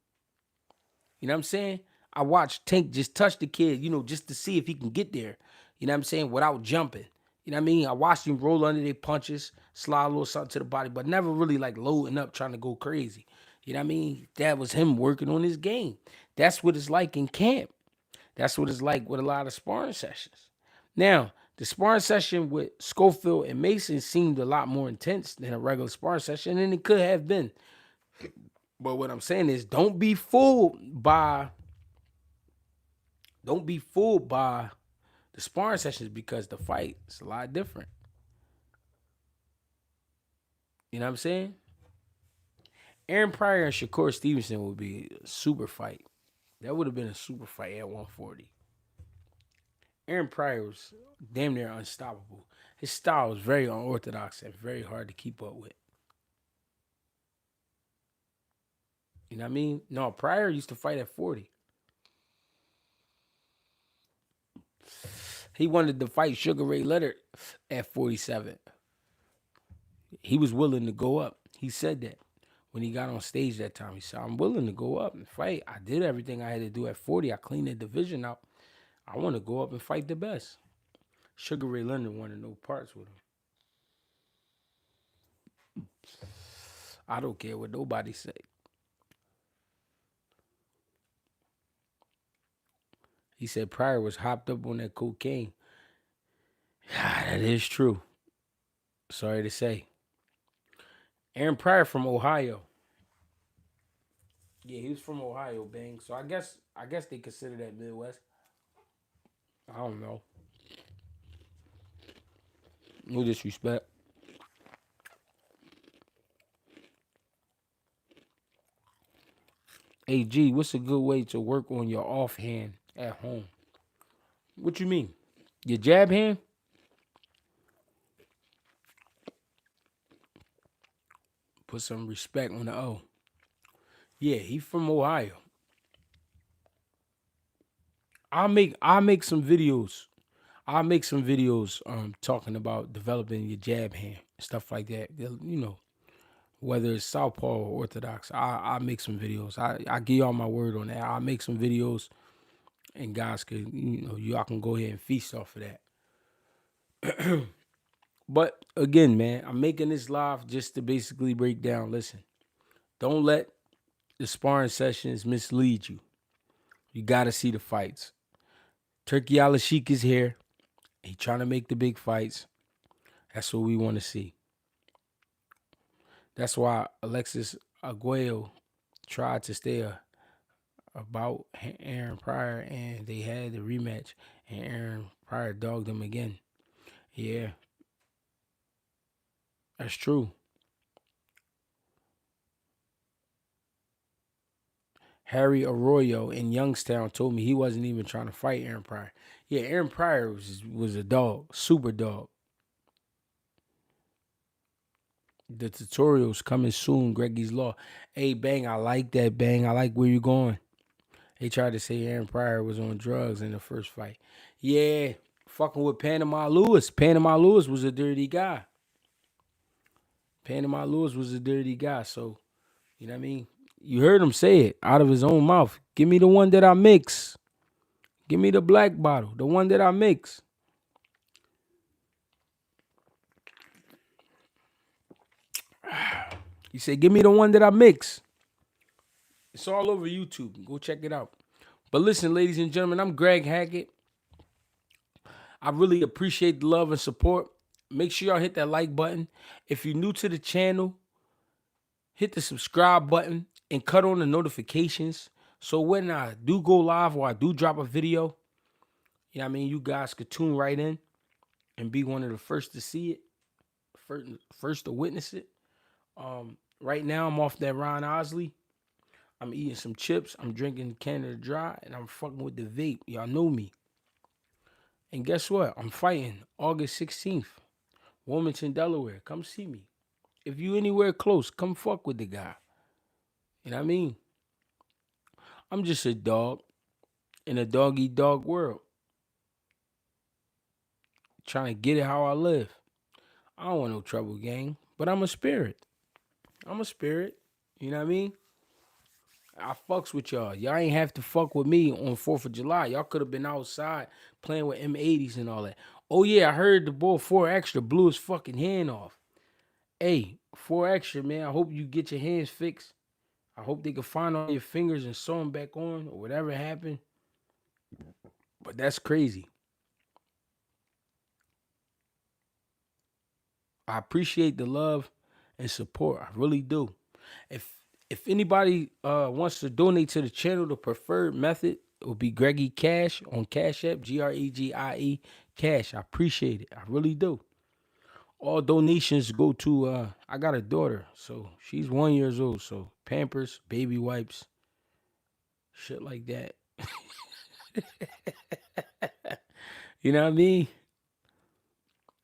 You know what I'm saying? I watched Tank just touch the kid, just to see if he can get there. You know what I'm saying? Without jumping. You know what I mean? I watched him roll under their punches, slide a little something to the body, but never really like loading up, trying to go crazy. You know what I mean? That was him working on his game. That's what it's like in camp. That's what it's like with a lot of sparring sessions. Now, the sparring session with Schofield and Mason seemed a lot more intense than a regular sparring session, and it could have been. But what I'm saying is don't be fooled by the sparring sessions because the fight is a lot different. You know what I'm saying? Aaron Pryor and Shakur Stevenson would be a super fight. That would have been a super fight at 140. Aaron Pryor was damn near unstoppable. His style was very unorthodox and very hard to keep up with. You know what I mean? No, Pryor used to fight at 40. He wanted to fight Sugar Ray Leonard at 47. He was willing to go up. He said that when he got on stage that time. He said, I'm willing to go up and fight. I did everything I had to do at 40. I cleaned the division out. I want to go up and fight the best. Sugar Ray Leonard wanted no parts with him. I don't care what nobody say. He said Pryor was hopped up on that cocaine. That is true. Sorry to say. Aaron Pryor from Ohio. Yeah, he was from Ohio, bang. So I guess they consider that Midwest. I don't know. No disrespect. AG, what's a good way to work on your offhand at home? What you mean? Your jab hand? Put some respect on the O. Yeah, he from Ohio. I'll make some videos. I'll make some videos talking about developing your jab hand, stuff like that. Whether it's southpaw or orthodox, I'll make some videos. I give y'all my word on that. I'll make some videos, and guys can y'all can go ahead and feast off of that. But again, man, I'm making this live just to basically break down. Listen, don't let the sparring sessions mislead you. You got to see the fights. Turkey Al-Sheikh is here. He trying to make the big fights. That's what we want to see. That's why Alexis Arguello tried to stay about Aaron Pryor, and they had the rematch, and Aaron Pryor dogged him again. Yeah, that's true. Harry Arroyo in Youngstown told me he wasn't even trying to fight Aaron Pryor. Yeah, Aaron Pryor was a dog, super dog. The tutorials coming soon, Greggy's Law. Hey, Bang, I like that, Bang. I like where you're going. They tried to say Aaron Pryor was on drugs in the first fight. Yeah, fucking with Panama Lewis. Panama Lewis was a dirty guy. Panama Lewis was a dirty guy. So, you know what I mean? You heard him say it out of his own mouth. Give me the one that I mix. Give me the black bottle, the one that I mix. He said, give me the one that I mix. It's all over YouTube. Go check it out. But listen, ladies and gentlemen, I'm Greg Hackett. I really appreciate the love and support. Make sure y'all hit that like button. If you're new to the channel, hit the subscribe button and cut on the notifications. So when I do go live or I do drop a video, you know what I mean, you guys could tune right in and be one of the first to see it, first to witness it. Right now, I'm off that Ron Osley. I'm eating some chips. I'm drinking Canada Dry, and I'm fucking with the vape. Y'all know me. And guess what? I'm fighting August 16th, Wilmington, Delaware. Come see me. If you anywhere close, come fuck with the guy. You know what I mean? I'm just a dog in a dog-eat-dog world. Trying to get it how I live. I don't want no trouble, gang. But I'm a spirit. I'm a spirit. You know what I mean? I fucks with y'all. Y'all ain't have to fuck with me on 4th of July. Y'all could have been outside playing with M80s and all that. Oh, yeah, I heard the boy 4 Extra blew his fucking hand off. Hey, 4 Extra, man, I hope you get your hands fixed. I hope they can find all your fingers and sew them back on or whatever happened. But that's crazy. I appreciate the love and support. I really do. If anybody wants to donate to the channel, the preferred method will be GregieCash on Cash App, GREGIE Cash. I appreciate it. I really do. All donations go to I got a daughter, so she's 1 year old. So Pampers, baby wipes, shit like that. You know what I mean?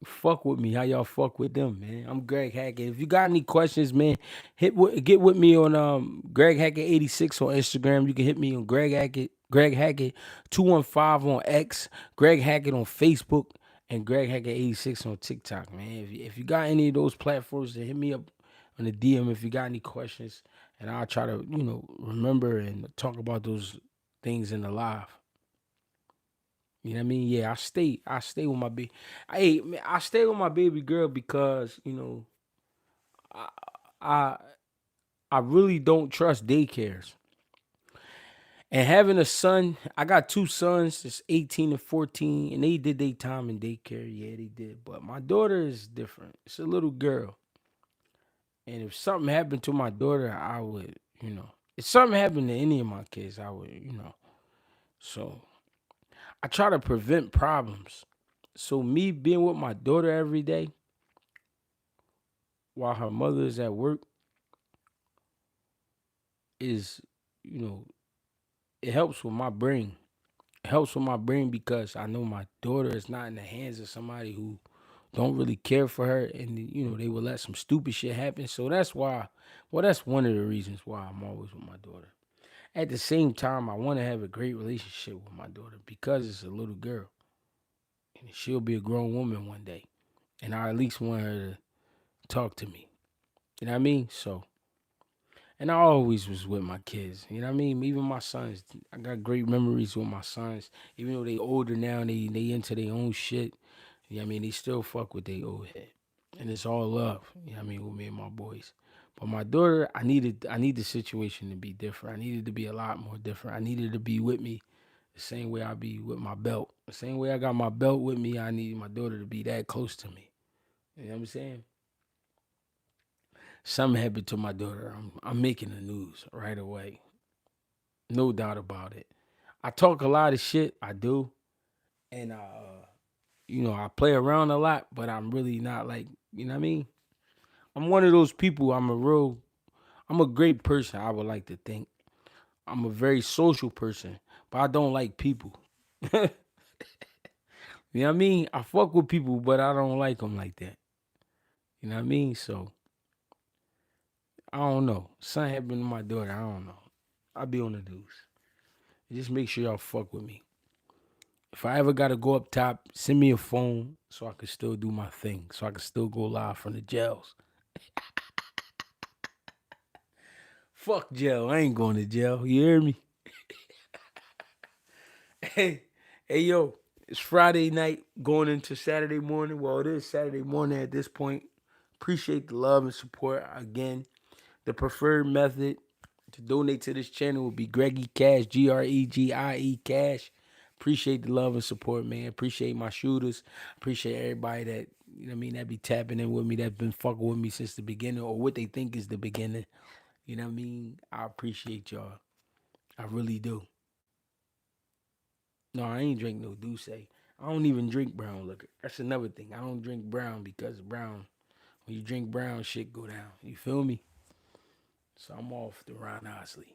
Fuck with me. How y'all fuck with them, man? I'm Greg Hackett. If you got any questions, man, get with me on Greg Hackett 86 on Instagram. You can hit me on Greg Hackett 215 on X, Greg Hackett on Facebook, and Greg Hackett 86 on TikTok, man. If you got any of those platforms, then hit me up on the DM if you got any questions, and I'll try to remember and talk about those things in the live. You know what I mean? Yeah, I stay with my baby. Hey, man, I stay with my baby girl because I I I really don't trust daycares. And having a son, I got 2 sons, it's 18 and 14, and they did their time in daycare. Yeah, they did. But my daughter is different. It's a little girl. And if something happened to my daughter, I would, if something happened to any of my kids, I would. So I try to prevent problems. So me being with my daughter every day while her mother is at work is, you know, it helps with my brain. It helps with my brain because I know my daughter is not in the hands of somebody who don't really care for her, and they will let some stupid shit happen. So that's why, well, that's one of the reasons why I'm always with my daughter. At the same time, I want to have a great relationship with my daughter because it's a little girl and she'll be a grown woman one day. And I at least want her to talk to me. You know what I mean? So, and I always was with my kids. You know what I mean? Even my sons, I got great memories with my sons. Even though they older now, and they into their own shit. You know what I mean? They still fuck with their old head. And it's all love. You know what I mean? With me and my boys. But my daughter, I need the situation to be different. I needed to be a lot more different. I needed to be with me the same way I be with my belt. The same way I got my belt with me, I need my daughter to be that close to me. You know what I'm saying? Something happened to my daughter. I'm making the news right away. No doubt about it. I talk a lot of shit. I do. And I play around a lot, but I'm really not like, you know what I mean? I'm one of those people. I'm a great person, I would like to think. I'm a very social person, but I don't like people. You know what I mean? I fuck with people, but I don't like them like that. You know what I mean? So I don't know. Something happened to my daughter. I don't know. I'll be on the news. Just make sure y'all fuck with me. If I ever gotta go up top, send me a phone so I can still do my thing. So I can still go live from the jails. Fuck jail. I ain't going to jail. You hear me? Hey, hey, yo. It's Friday night going into Saturday morning. Well, it is Saturday morning at this point. Appreciate the love and support again. The preferred method to donate to this channel will be GregieCash, GREGIE Cash. Appreciate the love and support, man. Appreciate my shooters. Appreciate everybody that, you know what I mean, that be tapping in with me, that's been fucking with me since the beginning or what they think is the beginning. You know what I mean? I appreciate y'all. I really do. No, I ain't drink no Douce. I don't even drink brown liquor. That's another thing. I don't drink brown because brown, when you drink brown, shit go down. You feel me? So I'm off the Ron Osley.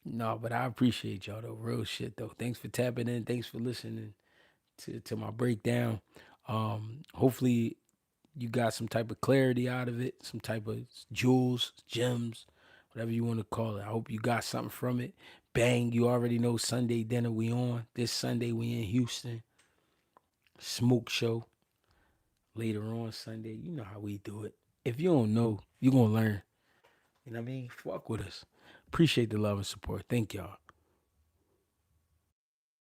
No, but I appreciate y'all though. Real shit though. Thanks for tapping in. Thanks for listening to my breakdown. Hopefully you got some type of clarity out of it, some type of jewels, gems, whatever you want to call it. I hope you got something from it. Bang, you already know Sunday dinner we on. This Sunday we in Houston. Smoke show. Later on Sunday. You know how we do it. If you don't know, you gonna learn. You know what I mean? Fuck with us. Appreciate the love and support. Thank y'all.